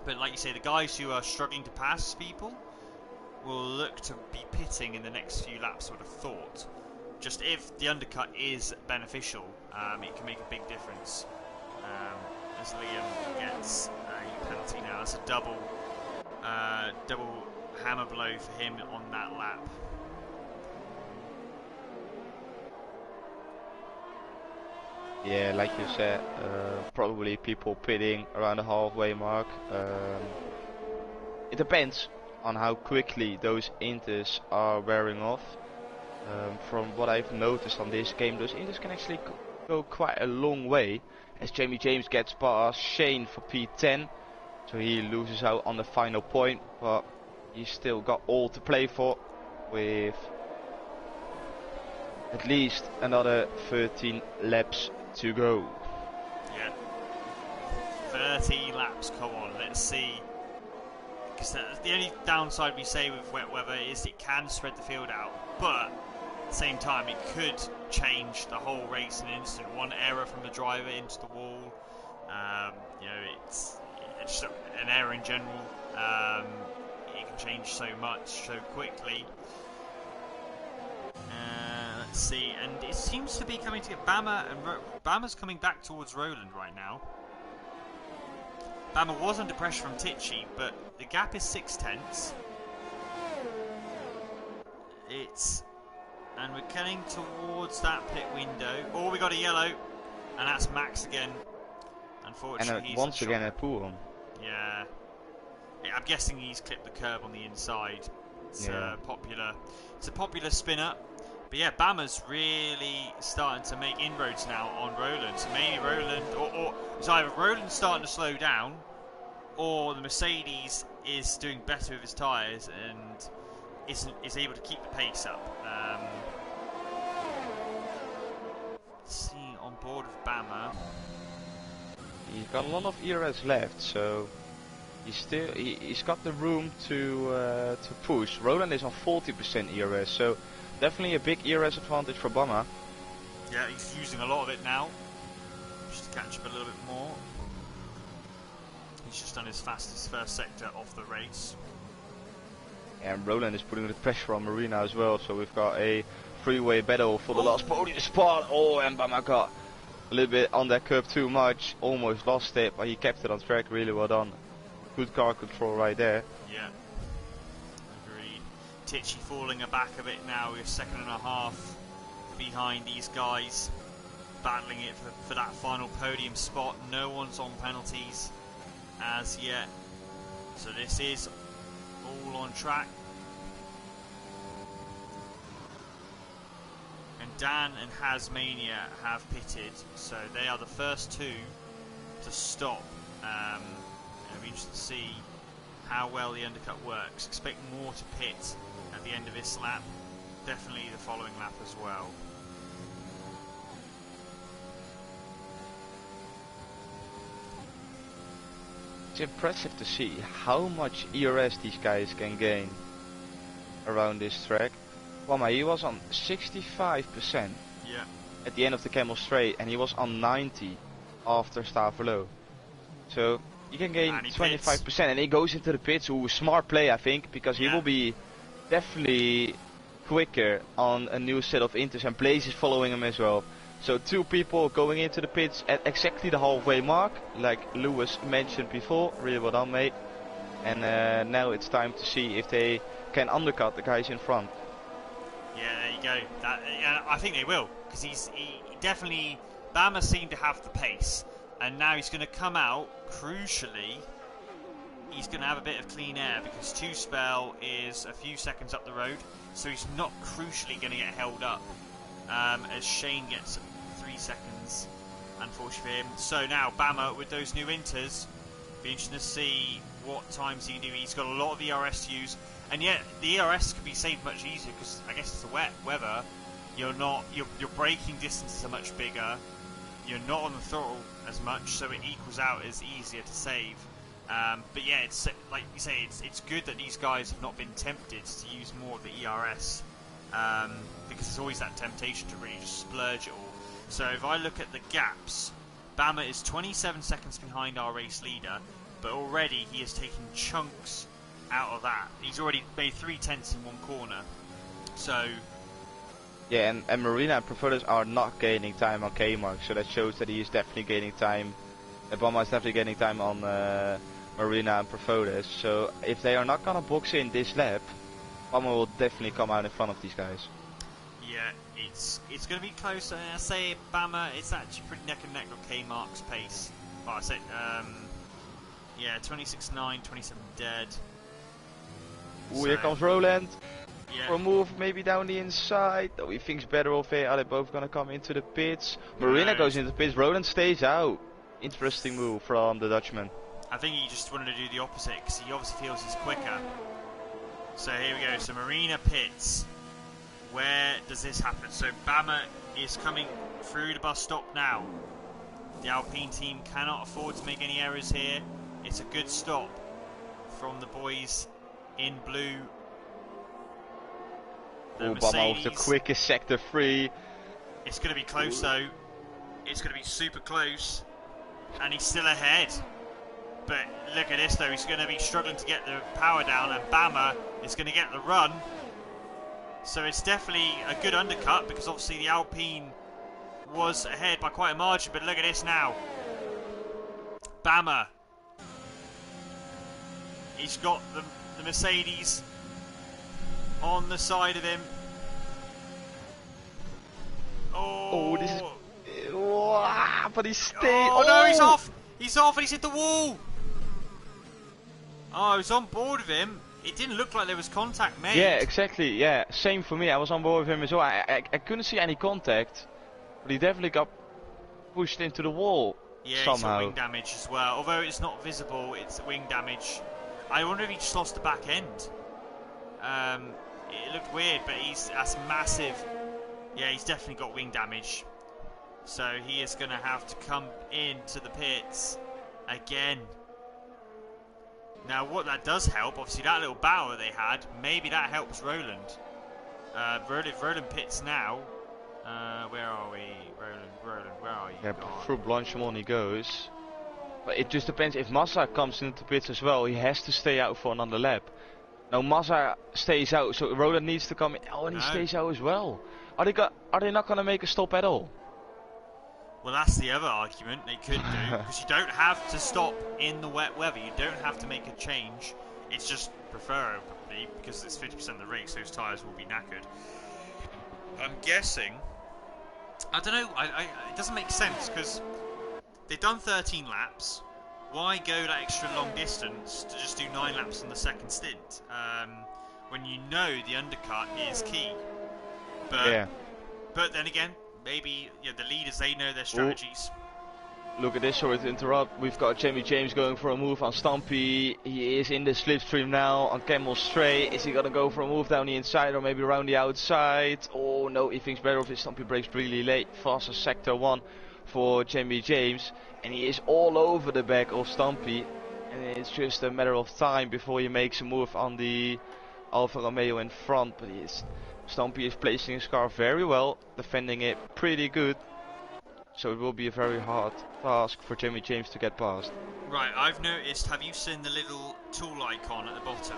Speaker 1: But like you say, the guys who are struggling to pass people will look to be pitting in the next few laps, I would have thought. Just if the undercut is beneficial, it can make a big difference. As Liam gets a penalty now, that's a double hammer blow for him on that lap.
Speaker 2: Yeah, like you said, probably people pitting around the halfway mark. It depends on how quickly those inters are wearing off. From what I've noticed on this game, those inters can actually go quite a long way, as Jamie James gets past Shane for P10, so he loses out on the final point, but he's still got all to play for, with at least another 13 laps to go.
Speaker 1: Yeah, 30 laps, come on, let's see. Because the only downside we say with wet weather is it can spread the field out, but at the same time it could change the whole race in an instant. One error from the driver into the wall, you know, it's just an error in general. It can change so much so quickly. Let's see, and it seems to be coming to Bama, and Bama's coming back towards Roland right now. Bama was under pressure from Tichy, but the gap is 6/10. And we're getting towards that pit window. Oh, we got a yellow, and that's Max again. Unfortunately,
Speaker 2: and once again a pull on.
Speaker 1: Yeah, I'm guessing he's clipped the curb on the inside. It's
Speaker 2: yeah.
Speaker 1: It's a popular spinner. But yeah, Bama's really starting to make inroads now on Roland. So maybe Roland, or it's either Roland starting to slow down, or the Mercedes is doing better with his tyres and is able to keep the pace up. See on board with Bama.
Speaker 2: He's got a lot of ERS left, so he's got the room to push. Roland is on 40% ERS, so definitely a big ERS advantage for Bama.
Speaker 1: Yeah, he's using a lot of it now, just to catch up a little bit more. He's just done his fastest first sector of the race.
Speaker 2: And Roland is putting the pressure on Marina as well, so we've got a three-way battle for the last podium spot. Oh, and Bama got a little bit on that curb too much, almost lost it, but he kept it on track. Really well done. Good car control right there.
Speaker 1: Yeah, agreed. Tichy falling aback a bit now. We're 2.5 behind these guys, battling it for that final podium spot. No one's on penalties as yet, so this is all on track. And Dan and Hasmania have pitted, so they are the first two to stop. It'll be interesting to see how well the undercut works. Expect more to pit at the end of this lap, definitely the following lap as well.
Speaker 2: It's impressive to see how much ERS these guys can gain around this track. Bama, he was on 65% at the end of the Camel Straight, and he was on 90 after Stavelo. So you can gain 25%, and he goes into the pits. Ooh, smart play, I think, because he will be definitely quicker on a new set of inters, and Blaze is following him as well. So two people going into the pits at exactly the halfway mark, like Lewis mentioned before. Really well done, mate. And now it's time to see if they can undercut the guys in front.
Speaker 1: Yeah, there you go. I think they will, because he definitely, Bama seemed to have the pace, and now he's going to come out. Crucially, he's going to have a bit of clean air because Two Spell is a few seconds up the road, so he's not crucially going to get held up. As Shane gets 3 seconds, unfortunately for him. So now Bama with those new inters, be interesting to see what times he can do. He's got a lot of ERS to use, and yet the ERS could be saved much easier because I guess it's the wet weather. Your braking distances are much bigger. You're not on the throttle as much, so it equals out as easier to save. But yeah, it's like you say, it's good that these guys have not been tempted to use more of the ERS. Because there's always that temptation to really just splurge it all. So if I look at the gaps, Bama is 27 seconds behind our race leader, but already he has taken chunks out of that. He's already made 3/10 in one corner. So
Speaker 2: yeah, and Marina and Profodas are not gaining time on K-Mark, so that shows that he is definitely gaining time. Bama is definitely gaining time on Marina and Profodas. So if they are not gonna box in this lap, Bama will definitely come out in front of these guys.
Speaker 1: Yeah, it's going to be close. I say Bama, it's actually pretty neck and neck with K-Mark's pace. Well, I say, yeah, 26.9, 27 dead.
Speaker 2: Ooh, here comes Roland.
Speaker 1: Yeah.
Speaker 2: For a move maybe down the inside. Though he thinks better of it. Are they both going to come into the pits? Marina goes into the pits. Roland stays out. Interesting move from the Dutchman.
Speaker 1: I think he just wanted to do the opposite because he obviously feels he's quicker. So here we go, so Marina pits. Where does this happen? So Bama is coming through the bus stop now. The Alpine team cannot afford to make any errors here. It's a good stop from the boys in blue. The
Speaker 2: Bama with the quickest sector 3.
Speaker 1: It's going to be close though. It's going to be super close. And he's still ahead. But look at this though, he's going to be struggling to get the power down, and Bama is going to get the run. So it's definitely a good undercut because obviously the Alpine was ahead by quite a margin, but look at this now. Bama. He's got the Mercedes on the side of him. Oh,
Speaker 2: this is... Wow, but he's staying...
Speaker 1: Oh no, he's off! He's off and he's hit the wall! Oh, I was on board with him, It didn't look like there was contact made.
Speaker 2: Yeah, exactly. Yeah, same for me. I was on board with him as well. I couldn't see any contact, but he definitely got pushed into the wall
Speaker 1: Yeah, he's got
Speaker 2: somehow.
Speaker 1: wing damage as well. Although it's not visible, it's wing damage. I wonder if he just lost the back end. It looked weird, but that's massive. Yeah, he's definitely got wing damage. So he is going to have to come into the pits again. Now, what that does help, obviously, that little battle that they had, maybe that helps Roland. Roland pits now. Where are we? Roland, where are you?
Speaker 2: Yeah, through Blanchimont he goes. But it just depends. If Massa comes into pits as well, he has to stay out for another lap. Now Massa stays out, so Roland needs to come in. Oh, and he stays out as well. Are they not going to make a stop at all?
Speaker 1: Well, that's the other argument they could do, because you don't have to stop in the wet weather. You don't have to make a change. It's just preferably, because it's 50% of the race, those tyres will be knackered. I'm guessing. I don't know. It doesn't make sense, because they've done 13 laps. Why go that extra long distance to just do 9 laps on the second stint? When you know the undercut is key. But then again, maybe the leaders, they know their strategies.
Speaker 2: Ooh. Look at this, sorry to interrupt. We've got Jamie James going for a move on Stumpy. He is in the slipstream now on Camel Stray. Is he going to go for a move down the inside or maybe around the outside? Oh no, he thinks better of his Stumpy brakes really late. Fastest sector 1 for Jamie James. And he is all over the back of Stumpy. And it's just a matter of time before he makes a move on the Alfa Romeo in front. But Stumpy is placing his car very well, defending it pretty good. So it will be a very hard task for Jamie James to get past.
Speaker 1: Right, I've noticed, have you seen the little tool icon at the bottom?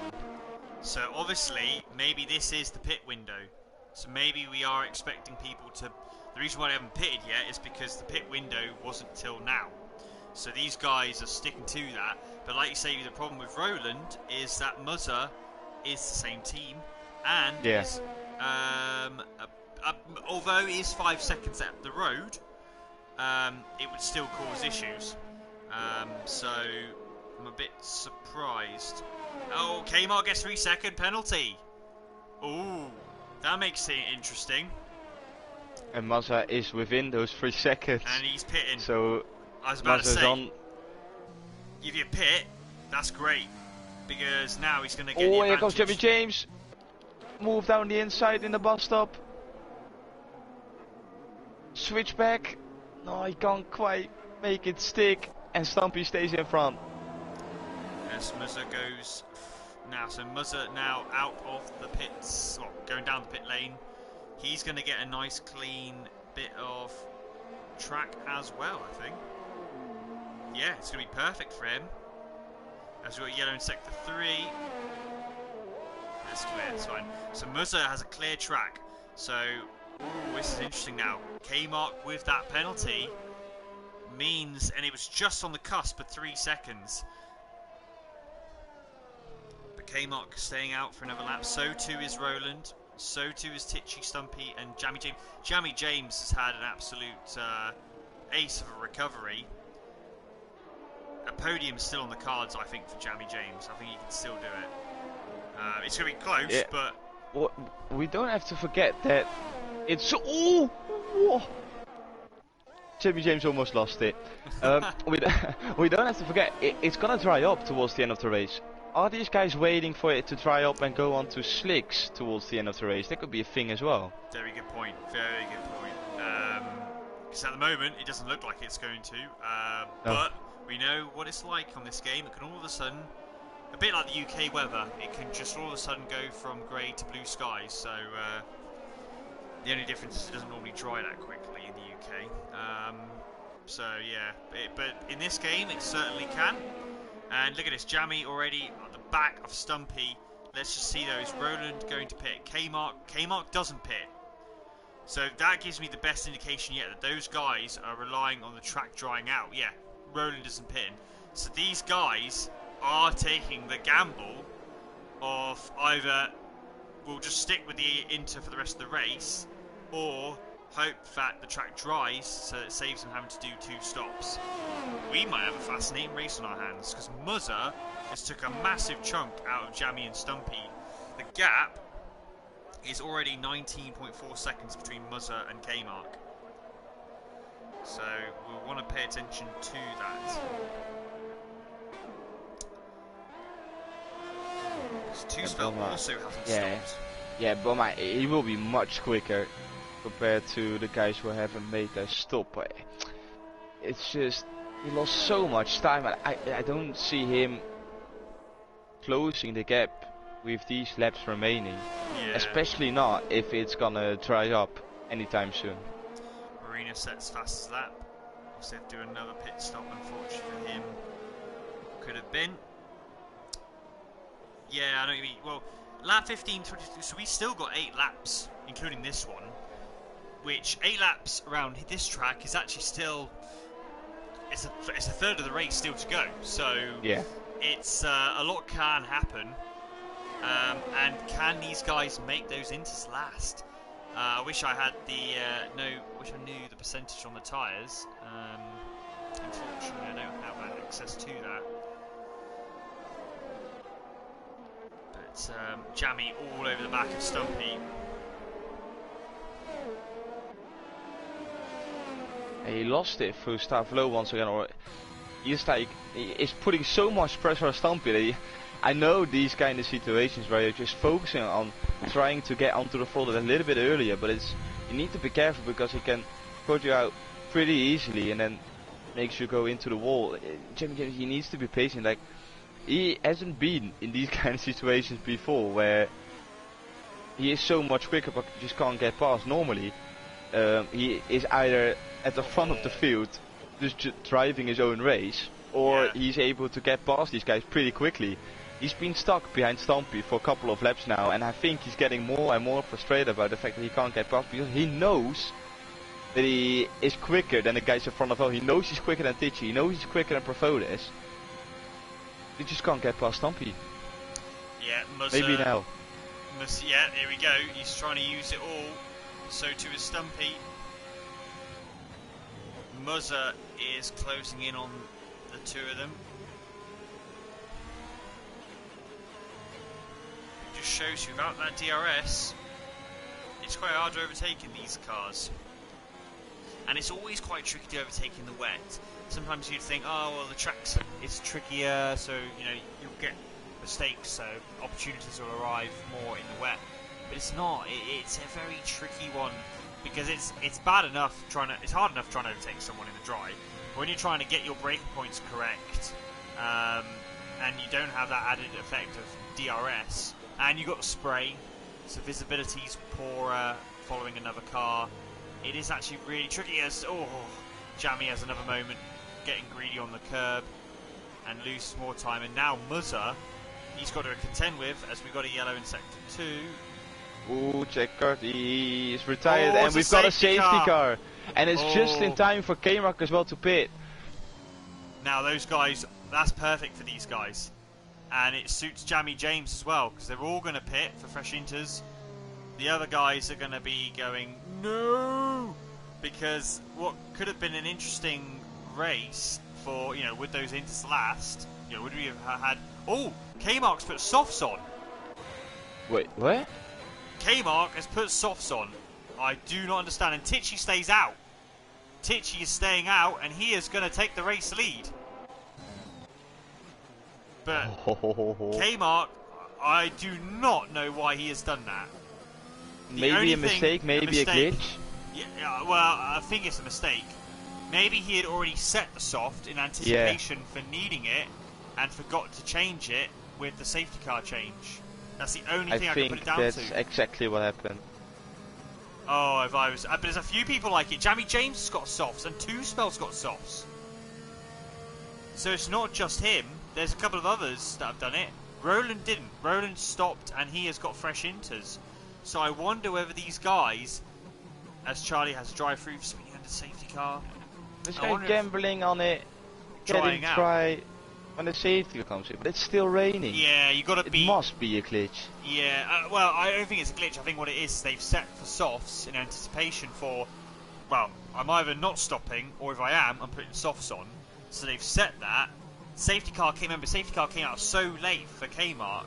Speaker 1: So obviously, maybe this is the pit window. So maybe we are expecting people to... The reason why they haven't pitted yet is because the pit window wasn't till now. So these guys are sticking to that. But like you say, the problem with Roland is that Muzza is the same team. And is, although he is 5 seconds up the road, it would still cause issues. So I'm a bit surprised. Oh, Kmart gets 3-second penalty. Ooh, that makes it interesting.
Speaker 2: And Mazza is within those 3 seconds.
Speaker 1: And he's pitting.
Speaker 2: So
Speaker 1: I was about
Speaker 2: Mazza's
Speaker 1: to say,
Speaker 2: on.
Speaker 1: if you pit, that's great. Because now he's going to get the
Speaker 2: Oh,
Speaker 1: advantage.
Speaker 2: here comes Jamie James. Move down the inside in the bus stop. Switch back. No, he can't quite make it stick. And Stumpy stays in front.
Speaker 1: As Muzza goes now. So Muzza now out of the pits. Well, going down the pit lane. He's going to get a nice clean bit of track as well, I think. Yeah, it's going to be perfect for him. As we've got yellow in sector 3. That's clear, it's fine. So Muzza has a clear track. So, ooh, this is interesting now. Kmark with that penalty means, and it was just on the cusp of 3 seconds. But Kmark staying out for another lap. So too is Roland. So too is Tichy, Stumpy, and Jamie James. Jamie James has had an absolute ace of a recovery. A podium is still on the cards, I think, for Jamie James. I think he can still do it. It's going to be close,
Speaker 2: yeah.
Speaker 1: but...
Speaker 2: Well, we don't have to forget that it's... Oh! Whoa. Jamie James almost lost it. We don't have to forget, it's going to dry up towards the end of the race. Are these guys waiting for it to dry up and go on to slicks towards the end of the race? That could be a thing as well.
Speaker 1: Very good point. Very good point. Because at the moment, it doesn't look like it's going to. No. But we know what it's like on this game. It can all of a sudden, a bit like the UK weather, it can just all of a sudden go from grey to blue skies. So the only difference is it doesn't normally dry that quickly in the UK. So yeah, but in this game, it certainly can. And look at this, Jamie already at the back of Stumpy. Let's just see those. Roland going to pit. Kmark doesn't pit. So that gives me the best indication yet that those guys are relying on the track drying out. Yeah, Roland isn't pitting. So these guys are taking the gamble of either we'll just stick with the Inter for the rest of the race, or hope that the track dries so it saves them having to do 2 stops. We might have a fascinating race on our hands because Muzza has took a massive chunk out of Jammy and Stumpy. The gap is already 19.4 seconds between Muzza and K-Mark. So we'll want to pay attention to that. Two-Spell also hasn't stopped.
Speaker 2: Yeah, but he will be much quicker compared to the guys who haven't made their stop. It's just, he lost so much time. I don't see him closing the gap with these laps remaining.
Speaker 1: Yeah.
Speaker 2: Especially not if it's gonna dry up anytime soon.
Speaker 1: Marina sets fastest lap. He said do another pit stop, unfortunately for him. Could have been. Yeah, I know what you mean. Well, lap 15, 22, so we still got 8 laps, including this one. Which 8 laps around this track is actually still, it's a third of the race still to go. So
Speaker 2: yeah,
Speaker 1: it's a lot can happen. And can these guys make those inters last? I wish I had wish I knew the percentage on the tyres. Unfortunately, I don't have access to that. But Jammy all over the back of Stumpy.
Speaker 2: He lost it through start low once again, or he's putting so much pressure on Stumpy that I know these kind of situations where you're just focusing on trying to get onto the throttle a little bit earlier, but you need to be careful because he can put you out pretty easily and then makes you go into the wall. Jamie, he needs to be patient. Like, he hasn't been in these kind of situations before where he is so much quicker but just can't get past. Normally, he is either at the front of the field just driving his own race, or he's able to get past these guys pretty quickly. He's been stuck behind Stumpy for a couple of laps now, and I think he's getting more and more frustrated about the fact that he can't get past, because he knows that he is quicker than the guys in front of him. He knows he's quicker than Tichy, he knows he's quicker than Profolis. He just can't get past Stumpy.
Speaker 1: Yeah,
Speaker 2: maybe now.
Speaker 1: Yeah, here we go. He's trying to use it all. So too is Stumpy. Muzza is closing in on the two of them. It just shows you without that DRS, it's quite hard to overtake in these cars. And it's always quite tricky to overtake in the wet. Sometimes you'd think, oh well, the track's it's trickier, so you know you'll get mistakes, so opportunities will arrive more in the wet. But it's not. It's a very tricky one because it's bad enough it's hard enough trying to overtake someone in the dry. But when you're trying to get your braking points correct, and you don't have that added effect of DRS, and you got the spray, so visibility's poorer following another car. It is actually really tricky. As Jammy has another moment, getting greedy on the curb and loses more time. And now Muzza, he's got to contend with, as we got a yellow in sector 2.
Speaker 2: Ooh, checker, he's retired, and we've got a safety car. And it's just in time for K-Rock as well to pit.
Speaker 1: Now those guys, that's perfect for these guys. And it suits Jammy James as well, because they're all going to pit for fresh inters. The other guys are going to be going, no! Because what could have been an interesting race for, you know, with those inters last, you know, would we have had... Oh! K-Mark's put softs on!
Speaker 2: Wait, what?
Speaker 1: K-Mark has put softs on. I do not understand. And Tichy stays out. Tichy is staying out, and he is going to take the race lead. But K-Mark, I do not know why he has done that.
Speaker 2: Maybe a mistake, maybe a glitch?
Speaker 1: Yeah, well, I think it's a mistake. Maybe he had already set the soft in anticipation for needing it and forgot to change it with the safety car change. That's the only thing I can put it down to.
Speaker 2: I think that's exactly what happened.
Speaker 1: Oh, if I was... but there's a few people like it. Jammy James has got softs and Two-Spell's got softs. So it's not just him. There's a couple of others that have done it. Roland didn't. Roland stopped and he has got fresh inters. So I wonder whether these guys, as Charlie has drive-through spinning under safety car,
Speaker 2: this guy gambling on it,
Speaker 1: trying
Speaker 2: getting try. when the safety car comes in, but it's still raining.
Speaker 1: Yeah, you got to be.
Speaker 2: It must be a glitch.
Speaker 1: Yeah, well, I don't think it's a glitch. I think what it is, they've set for softs in anticipation for. Well, I'm either not stopping, or if I am, I'm putting softs on. So they've set that. Safety car came out so late for Kmart.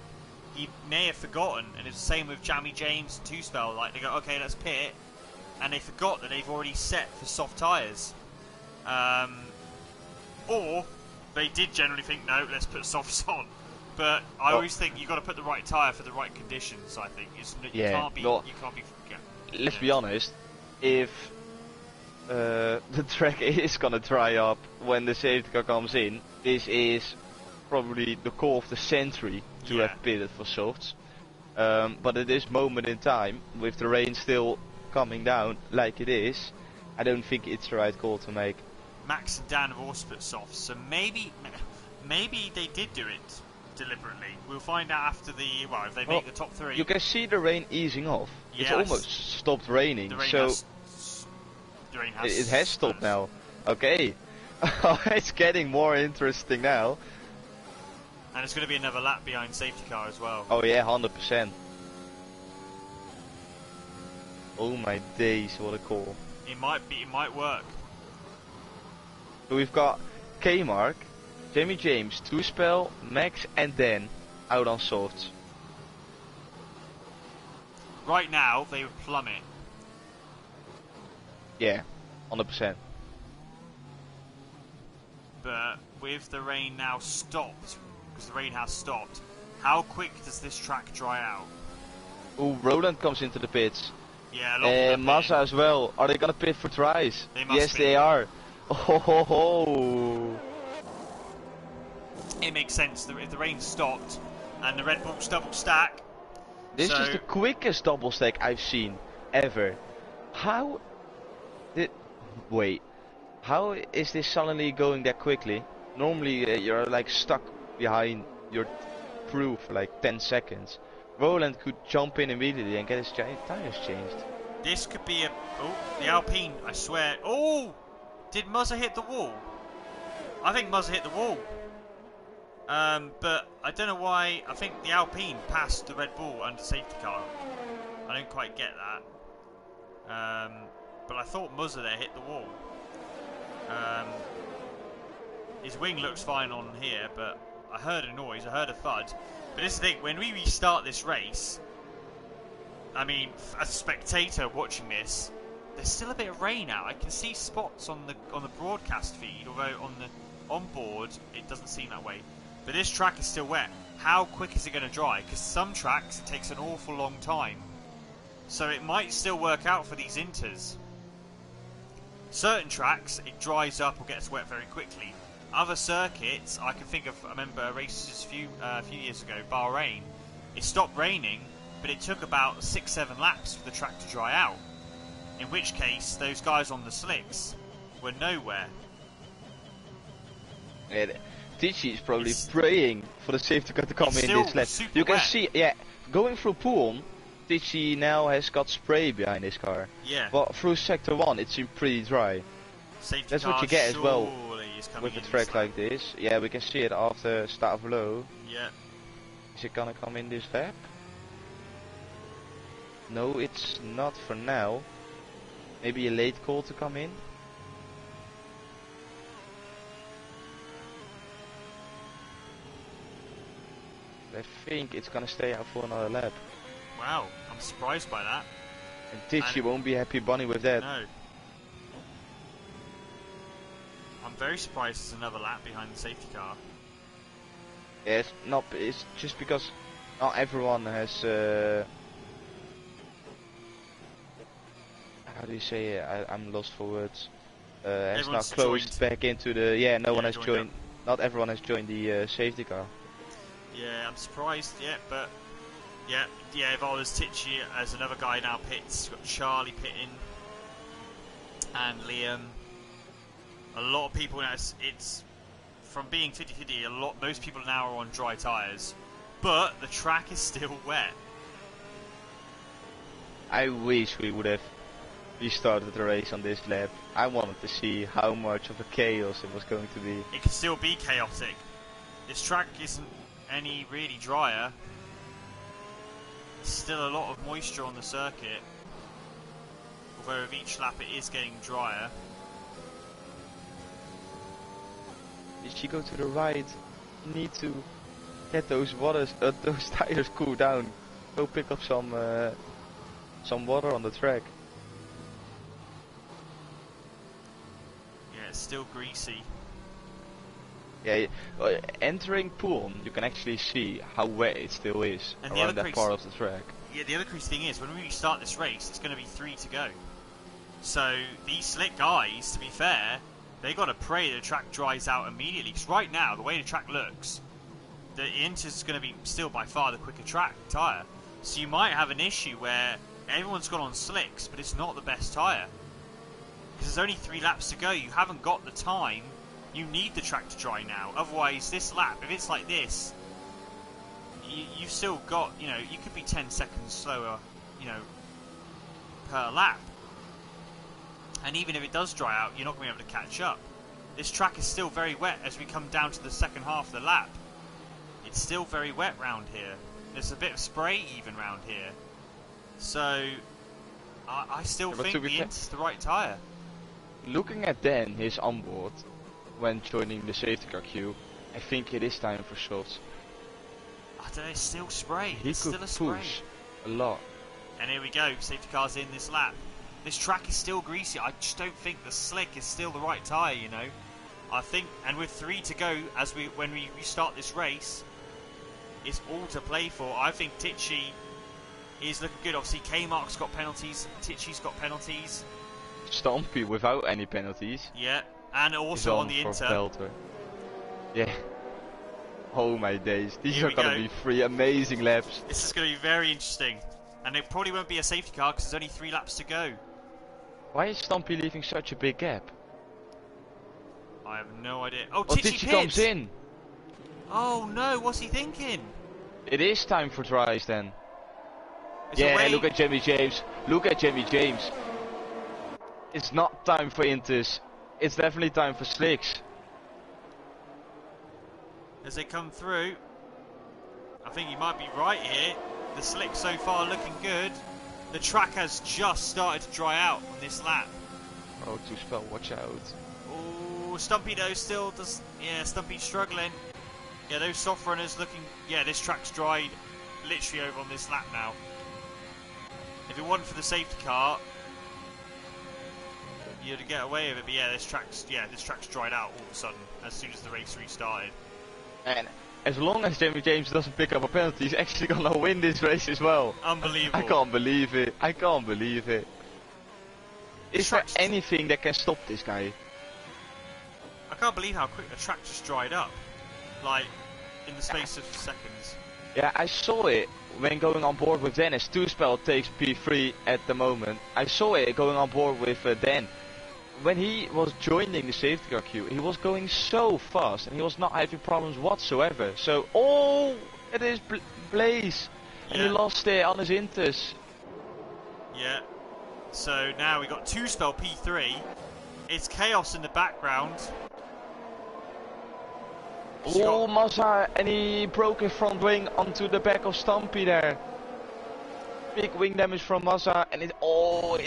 Speaker 1: He may have forgotten, and it's the same with Jammy James and Two Spell. Like they go, okay, let's pit, and they forgot that they've already set for soft tyres. Or they did generally think, no, let's put softs on. But I always think you've got to put the right tyre for the right conditions. I think you can't be.
Speaker 2: Let's be honest. If the track is gonna dry up when the safety car comes in, this is probably the call of the century to have pitted for softs. But at this moment in time, with the rain still coming down like it is, I don't think it's the right call to make.
Speaker 1: Max and Dan have also put softs, so maybe they did do it deliberately. We'll find out after if they make the top 3.
Speaker 2: You can see the rain easing off. It's almost stopped raining,
Speaker 1: the rain
Speaker 2: it has stopped now. Okay, it's getting more interesting now.
Speaker 1: And it's going to be another lap behind safety car as well.
Speaker 2: Oh yeah, 100%. Oh my days, what a call.
Speaker 1: It might work.
Speaker 2: So we've got K-Mark, Jamie James, Two Spell, Max and Dan out on softs.
Speaker 1: Right now, they would plummet.
Speaker 2: Yeah, 100%.
Speaker 1: But with the rain now stopped, because the rain has stopped, how quick does this track dry out?
Speaker 2: Oh, Roland comes into the pits.
Speaker 1: Yeah, a lot of them.
Speaker 2: Massa as well. Are they gonna pit for tries? Yes, they are. Oh ho ho!
Speaker 1: It makes sense if the rain stopped and the Red Bull's double stack.
Speaker 2: This is the quickest double stack I've seen ever. How is this suddenly going that quickly? Normally you're like stuck behind your crew for like 10 seconds. Roland could jump in immediately and get his tires changed.
Speaker 1: This could be the Alpine, I swear. Oh! Did Muzzer hit the wall? I think Muzzer hit the wall. But I don't know why. I think the Alpine passed the Red Bull under safety car. I don't quite get that. But I thought Muzzer there hit the wall. His wing looks fine on here, but I heard a noise, I heard a thud. But this is the thing, when we restart this race, I mean, as a spectator watching this, there's still a bit of rain out. I can see spots on the broadcast feed, although on board it doesn't seem that way. But this track is still wet. How quick is it going to dry? Because some tracks it takes an awful long time. So it might still work out for these inters. Certain tracks it dries up or gets wet very quickly. Other circuits, I remember races a few years ago, Bahrain. It stopped raining, but it took about 6-7 laps for the track to dry out. In which case, those guys on the slicks were nowhere.
Speaker 2: Yeah, Tichy is probably praying for the safety car to come in this lap. You can see, going through Poolon, Tichy now has got spray behind his car.
Speaker 1: Yeah.
Speaker 2: But through sector 1, it seemed pretty dry.
Speaker 1: Safety
Speaker 2: That's what you get as well with a track
Speaker 1: this
Speaker 2: like this. Yeah, we can see it after start of low.
Speaker 1: Yeah.
Speaker 2: Is it gonna come in this lap? No, it's not for now. Maybe a late call to come in. I think it's gonna stay out for another lap.
Speaker 1: Wow, I'm surprised by that.
Speaker 2: And Tichy won't be happy bunny with that.
Speaker 1: No. I'm very surprised there's another lap behind the safety car.
Speaker 2: Yeah, it's just because not everyone has how do you say it? I'm lost for words. Has now closed back into the no one has joined. Not everyone has joined the safety car.
Speaker 1: Yeah, I'm surprised. Yeah, but if I was Tichy as another guy now pits, got Charlie pitting and Liam. A lot of people now. It's from being 50-50. Most people now are on dry tyres, but the track is still wet.
Speaker 2: I wish we would have restarted the race on this lap. I wanted to see how much of a chaos it was going to be.
Speaker 1: It could still be chaotic. This track isn't any really drier. There's still a lot of moisture on the circuit. Although with each lap it is getting drier.
Speaker 2: If you go to the right, you need to get those those tires cool down. Go pick up some water on the track.
Speaker 1: Yeah, it's still greasy.
Speaker 2: Yeah, entering Poon, you can actually see how wet it still is
Speaker 1: And
Speaker 2: around that part of the track.
Speaker 1: Yeah, the other crazy thing is, when we start this race, it's going to be 3 to go. So, these slick guys, to be fair, they got to pray the track dries out immediately. Because right now, the way the track looks, the Inter's is going to be still by far the quicker tyre. So you might have an issue where everyone's gone on slicks, but it's not the best tyre. Because there's only 3 laps to go, you haven't got the time. You need the track to dry now. Otherwise, this lap, if it's like this, you've still got, you know, you could be 10 seconds slower, you know, per lap. And even if it does dry out, you're not going to be able to catch up. This track is still very wet as we come down to the second half of the lap. It's still very wet round here. There's a bit of spray even round here. So, I still think the Inter's the right tyre.
Speaker 2: Looking at Dan, his onboard, when joining the safety car queue, I think it is time for shots.
Speaker 1: I don't know, it's still spray.
Speaker 2: He
Speaker 1: It's
Speaker 2: could
Speaker 1: still a spray.
Speaker 2: push a lot.
Speaker 1: And here we go, safety car's in this lap. This track is still greasy. I just don't think the slick is still the right tyre, you know. I think, and with 3 to go when we restart this race, it's all to play for. I think Tichy is looking good. Obviously, K-Mark's got penalties, Tichy's got penalties.
Speaker 2: Stumpy without any penalties.
Speaker 1: Yeah, and also on the Inter.
Speaker 2: Yeah. Oh my days, these are gonna be 3 amazing laps.
Speaker 1: This is gonna be very interesting. And it probably won't be a safety car because there's only 3 laps to go.
Speaker 2: Why is Stumpy leaving such a big gap?
Speaker 1: I have no idea. Oh,
Speaker 2: Tichy comes in!
Speaker 1: Oh no, what's he thinking?
Speaker 2: It is time for tries then. Yeah, look at Jimmy James. Look at Jimmy James. It's not time for Inters. It's definitely time for slicks.
Speaker 1: As they come through, I think he might be right here. The slick so far looking good. The track has just started to dry out on this lap.
Speaker 2: Oh, Two-Spell, watch out.
Speaker 1: Oh, Stumpy though still does. Yeah, Stumpy's struggling. Yeah, those soft runners looking. Yeah, this track's dried literally over on this lap now. If it wasn't for the safety car, you'd get away with it. But yeah, this track's dried out all of a sudden as soon as the race restarted.
Speaker 2: And as long as Jimmy James doesn't pick up a penalty, he's actually gonna win this race as well.
Speaker 1: Unbelievable.
Speaker 2: I can't believe it. I can't believe it. Is there anything that can stop this guy?
Speaker 1: I can't believe how quick the track just dried up. Like, in the space of seconds.
Speaker 2: Yeah, I saw it when going on board with Dennis. Two-Spell takes P3 at the moment. I saw it going on board with Dan. When he was joining the safety car queue, he was going so fast and he was not having problems whatsoever. So, oh, it is Blaze. Yeah. And he lost it on his Inters.
Speaker 1: Yeah. So now we got Two-Spell P3. It's chaos in the background.
Speaker 2: Oh, Mazza, and he broke his front wing onto the back of Stumpy there. Big wing damage from Mazza, and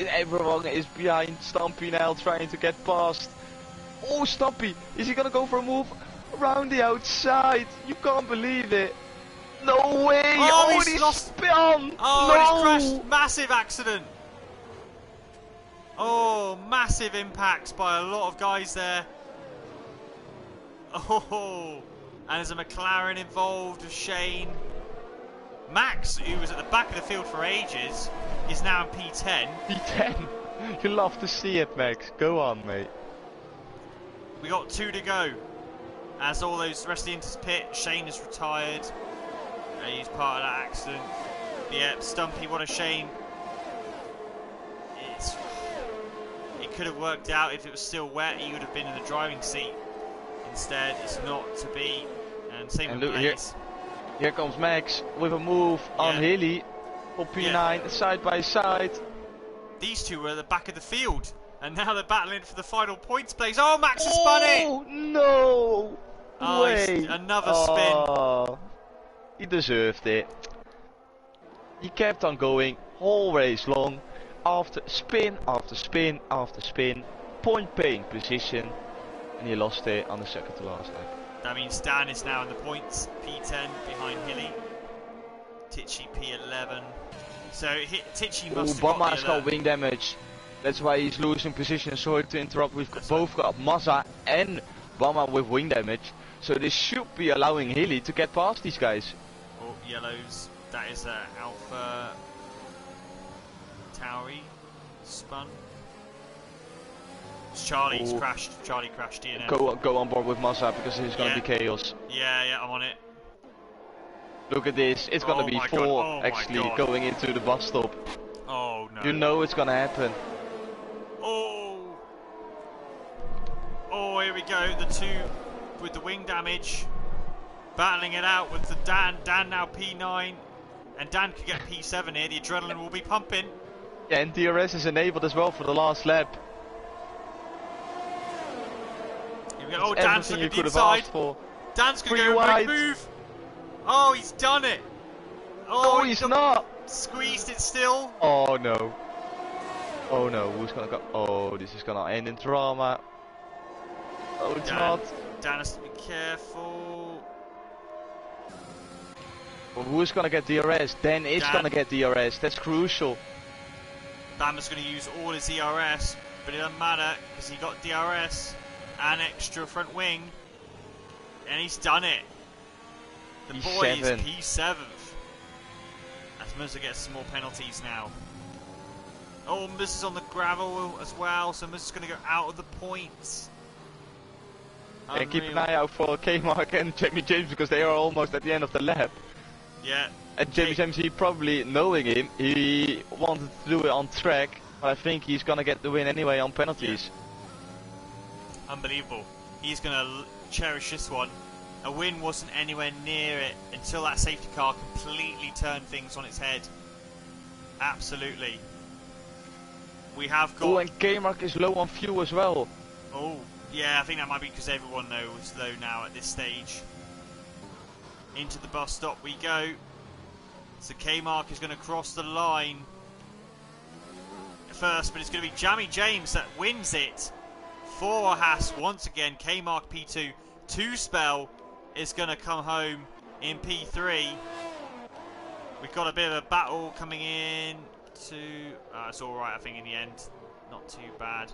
Speaker 2: everyone is behind Stumpy now trying to get past. Oh, Stumpy, is he gonna go for a move around the outside? You can't believe it. No way!
Speaker 1: Oh, he's lost spin! Oh,
Speaker 2: no.
Speaker 1: He's crashed. Massive accident. Oh, massive impacts by a lot of guys there. Oh, and there's a McLaren involved with Shane. Max, who was at the back of the field for ages, is now in P10.
Speaker 2: P10? You love to see it, Max. Go on, mate.
Speaker 1: We got 2 to go. As all those rest of the Inter's pit, Shane is retired. He's part of that accident. Yeah, Stumpy, what a shame. It could have worked out if it was still wet. He would have been in the driving seat. Instead, it's not to be. And same with Blaze.
Speaker 2: Here comes Max with a move on Hilly for P9 side by side.
Speaker 1: These two were at the back of the field, and now they're battling for the final points place. Oh, Max has spun it!
Speaker 2: Oh no!
Speaker 1: Oh,
Speaker 2: Wait!
Speaker 1: another spin.
Speaker 2: Oh, he deserved it. He kept on going whole race long, after spin after spin after spin, point paying position, and he lost it on the second to last lap.
Speaker 1: That means Dan is now in the points, P10 behind Hilly, Tichy P11. So Tichy must have got
Speaker 2: Bama's
Speaker 1: the
Speaker 2: got
Speaker 1: alert.
Speaker 2: wing damage. That's why he's losing position. Sorry to interrupt. We've both got Mazza and Bama with wing damage. So this should be allowing Hilly to get past these guys.
Speaker 1: Oh, yellows. That is Alpha Tauri spun. Charlie's crashed. Charlie crashed DNF.
Speaker 2: Go on board with Mazza because there's gonna be chaos.
Speaker 1: Yeah, I'm on it.
Speaker 2: Look at this. It's gonna be four actually going into the bus stop.
Speaker 1: Oh no.
Speaker 2: You know it's gonna happen.
Speaker 1: Oh, here we go. The two with the wing damage battling it out with the Dan. Dan now P9, and Dan could get P7 here. The adrenaline will be pumping.
Speaker 2: Yeah, and DRS is enabled as well for the last lap.
Speaker 1: Here we go. Oh, Dan's looking at the inside. Dan's gonna go and move. Oh, he's done it.
Speaker 2: Oh, he's not.
Speaker 1: Squeezed it still.
Speaker 2: Oh no. Oh no, who's gonna go? Oh, this is gonna end in drama. Oh, it's not.
Speaker 1: Dan has to be careful.
Speaker 2: Well, who's gonna get DRS? Dan is gonna get DRS. That's crucial.
Speaker 1: Bama's gonna use all his ERS, but it doesn't matter because he got DRS and extra front wing, and he's done it. The boy is P7th. As Muzza gets some more penalties now. Oh, Muzza's on the gravel as well, so Muzza's going to go out of the points.
Speaker 2: And keep an eye out for K-Mark and Jamie James because they are almost at the end of the lap.
Speaker 1: Yeah.
Speaker 2: And Jamie James, he probably, knowing him, he wanted to do it on track, but I think he's going to get the win anyway on penalties.
Speaker 1: Yeah. Unbelievable. He's going to cherish this one. A win wasn't anywhere near it until that safety car completely turned things on its head. Absolutely. We have got...
Speaker 2: Oh, and K-Mark is low on fuel as well.
Speaker 1: Oh, yeah, I think that might be because everyone knows low now at this stage. Into the bus stop we go. So K-Mark is going to cross the line first, but it's going to be Jamie James that wins it for Haas once again. K-Mark P2. Two Spell is going to come home in P3. We've got a bit of a battle coming in to... it's alright, I think, in the end. Not too bad.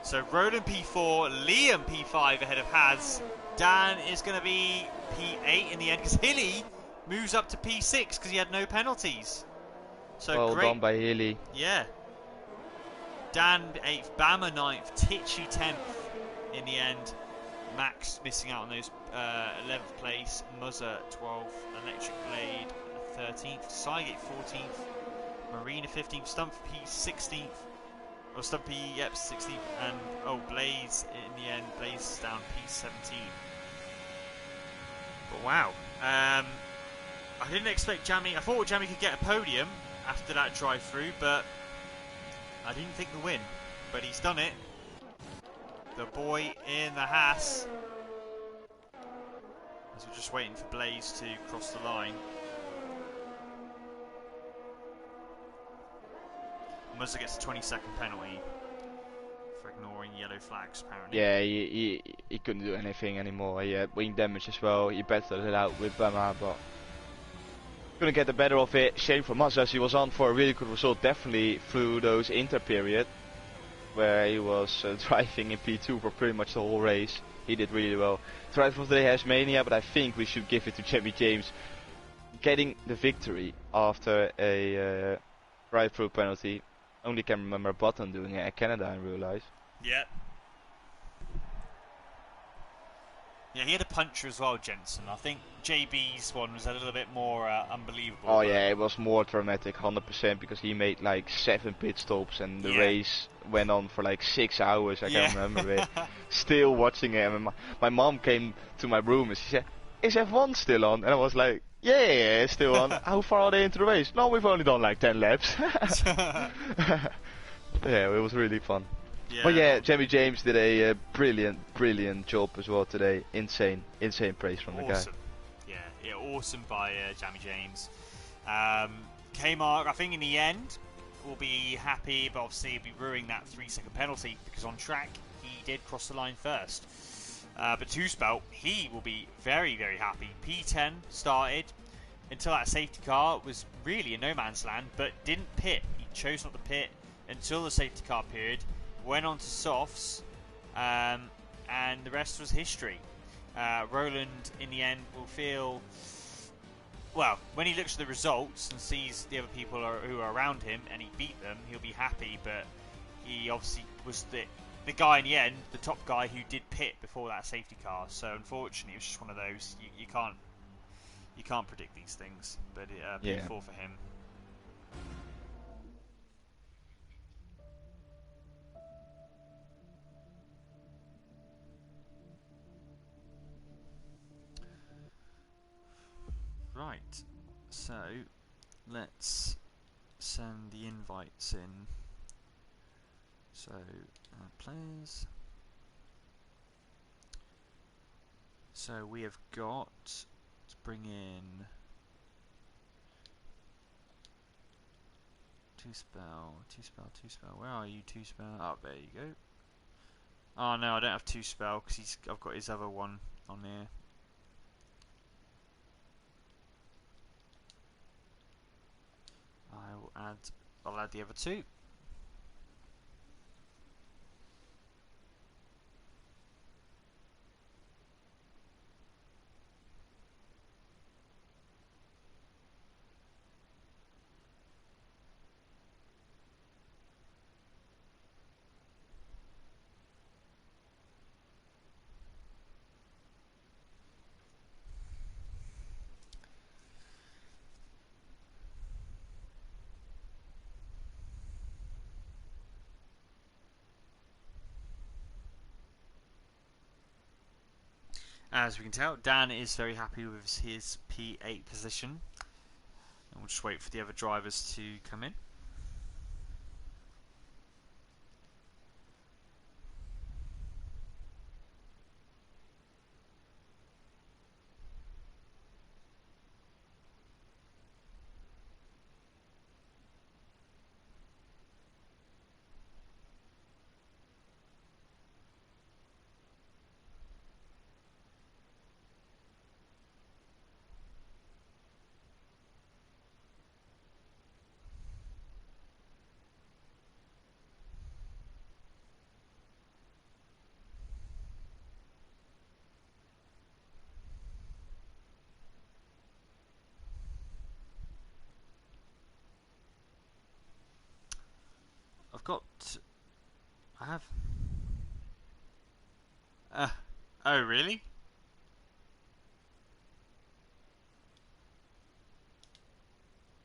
Speaker 1: So Roland P4, Liam P5 ahead of Haz. Dan is going to be P8 in the end because Hilly moves up to P6 because he had no penalties. So
Speaker 2: well done by Hilly.
Speaker 1: Yeah. Dan 8th, Bama 9th, Tichy 10th in the end. Max missing out on those 11th place, Muzza 12th, Electric Blade 13th, Cygate 14th, Marina 15th, Stump P 16th, or Stump P, yep, 16th, and oh, Blaze in the end, Blaze is down P 17. But wow, I didn't expect Jamie, I thought Jamie could get a podium after that drive through, but I didn't think the win, but he's done it. The boy in the Haas. As we're just waiting for Blaze to cross the line. Muzza gets a 20-second penalty for ignoring yellow flags, apparently.
Speaker 2: Yeah, he couldn't do anything anymore. He had wing damage as well. He battled it out with Bama, but couldn't get the better of it. Shame for Muzza, as he was on for a really good result, definitely through those inter period, where he was driving in P2 for pretty much the whole race. He did really well. Driver of the day has Mania, but I think we should give it to Jamie James, getting the victory after a drive-through penalty. Only can remember Button doing it at Canada, I realize.
Speaker 1: Yeah. Yeah, he had a puncher as well, Jensen. I think JB's one was a little bit more unbelievable.
Speaker 2: Oh yeah, it was more dramatic, 100%, because he made like 7 pit stops and the race went on for like 6 hours. I can't remember it. Still watching it, and my mom came to my room and she said, "Is F1 still on?" And I was like, "Yeah, it's still on." "How far are they into the race?" "No, we've only done like 10 laps." Yeah, it was really fun. But
Speaker 1: Yeah,
Speaker 2: yeah, Jamie James did a brilliant job as well today. Insane praise from the guy.
Speaker 1: awesome. Yeah, awesome by Jamie James. K-Mark, I think in the end, will be happy, but obviously he'll be ruining that 3-second penalty because on track he did cross the line first. But Two-Spelt, he will be very, very happy. P10 started until that safety car was really in no man's land, but didn't pit. He chose not to pit until the safety car period, went on to softs, and the rest was history. Roland, in the end, will feel... Well, when he looks at the results and sees the other people who are around him and he beat them, he'll be happy, but he obviously was the guy in the end, the top guy who did pit before that safety car. So unfortunately, it was just one of those, you can't predict these things, but P4 for him. Right, so let's send the invites in. So, players. So we have got to bring in Two-Spell. Where are you, Two-Spell? Oh, there you go. Oh no, I don't have Two-Spell because I've got his other one on here. I'll add the other two. As we can tell, Dan is very happy with his P8 position. And we'll just wait for the other drivers to come in. I have. Oh really?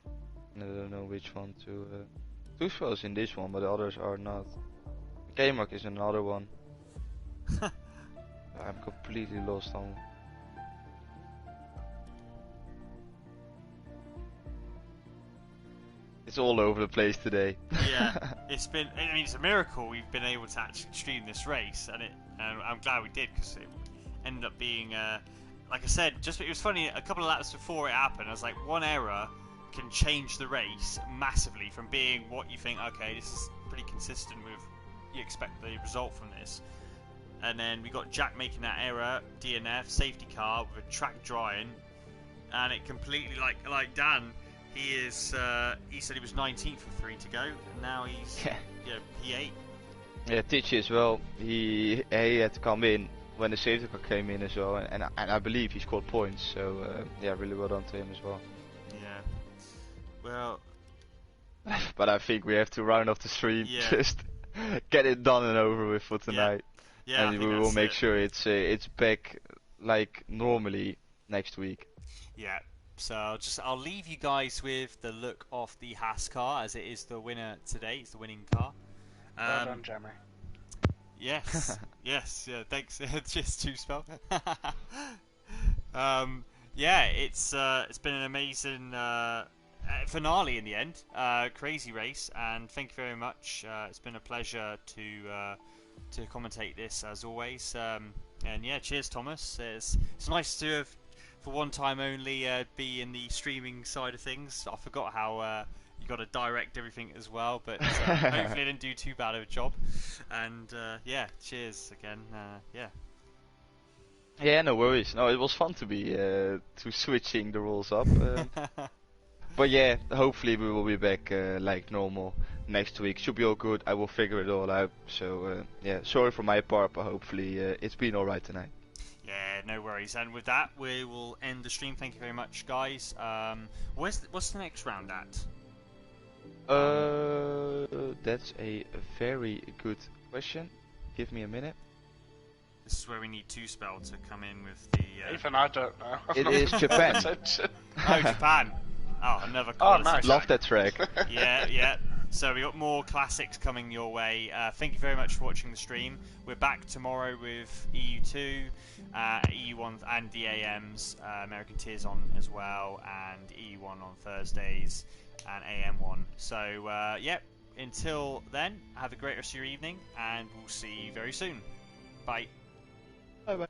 Speaker 2: I don't know which one to. Two is in this one, but the others are not. K-Mark is another one. I'm completely lost on. It's all over the place today.
Speaker 1: Yeah, it's been. I mean, it's a miracle we've been able to actually stream this race, and I'm glad we did because it ended up being, like I said, it was funny. A couple of laps before it happened, I was like, one error can change the race massively from being what you think. Okay, this is pretty consistent with you expect the result from this, and then we got Jack making that error, DNF, safety car with a track drying, and it completely like Dan. He is. He said he was 19th with 3 to go, and now he's P8.
Speaker 2: Yeah, Tichy as well. He had to come in when the safety car came in as well, and I believe he scored points. So yeah, really well done to him as well.
Speaker 1: Yeah. Well.
Speaker 2: But I think we have to round off the stream.
Speaker 1: Yeah.
Speaker 2: Just get it done and over with for tonight.
Speaker 1: Yeah.
Speaker 2: And we will make sure it's back like normally next week.
Speaker 1: Yeah. So I'll leave you guys with the look of the Haas car as it is the winner today. It's the winning car.
Speaker 3: Well done, Jammer.
Speaker 1: Yes, yes, yeah. Thanks. Just Two-Spell. Yeah, it's been an amazing finale in the end. Crazy race, and thank you very much. It's been a pleasure to commentate this as always. And yeah, cheers, Thomas. It's nice to have, for one time only, be in the streaming side of things. I forgot how you got to direct everything as well, but hopefully I didn't do too bad of a job. And yeah, cheers again. Yeah.
Speaker 2: Yeah, no worries. No, it was fun to be to switching the rules up. But yeah, hopefully we will be back like normal next week. Should be all good. I will figure it all out. So yeah, sorry for my part, but hopefully it's been all right tonight.
Speaker 1: Yeah, no worries. And with that, we will end the stream. Thank you very much, guys. What's the next round at?
Speaker 2: That's a very good question. Give me a minute.
Speaker 1: This is where we need 2spell to come in with the.
Speaker 3: Even I don't know.
Speaker 2: It is Japan.
Speaker 1: Oh, Japan. Oh, another
Speaker 3: Oh,
Speaker 1: quality.
Speaker 3: nice.
Speaker 2: Love that track.
Speaker 1: Yeah. So we got more classics coming your way. Thank you very much for watching the stream. We're back tomorrow with EU2, EU1 and DAMs, American Tears on as well, and EU1 on Thursdays, and AM1. So yeah, until then, have a great rest of your evening, and we'll see you very soon. Bye.
Speaker 2: Bye bye.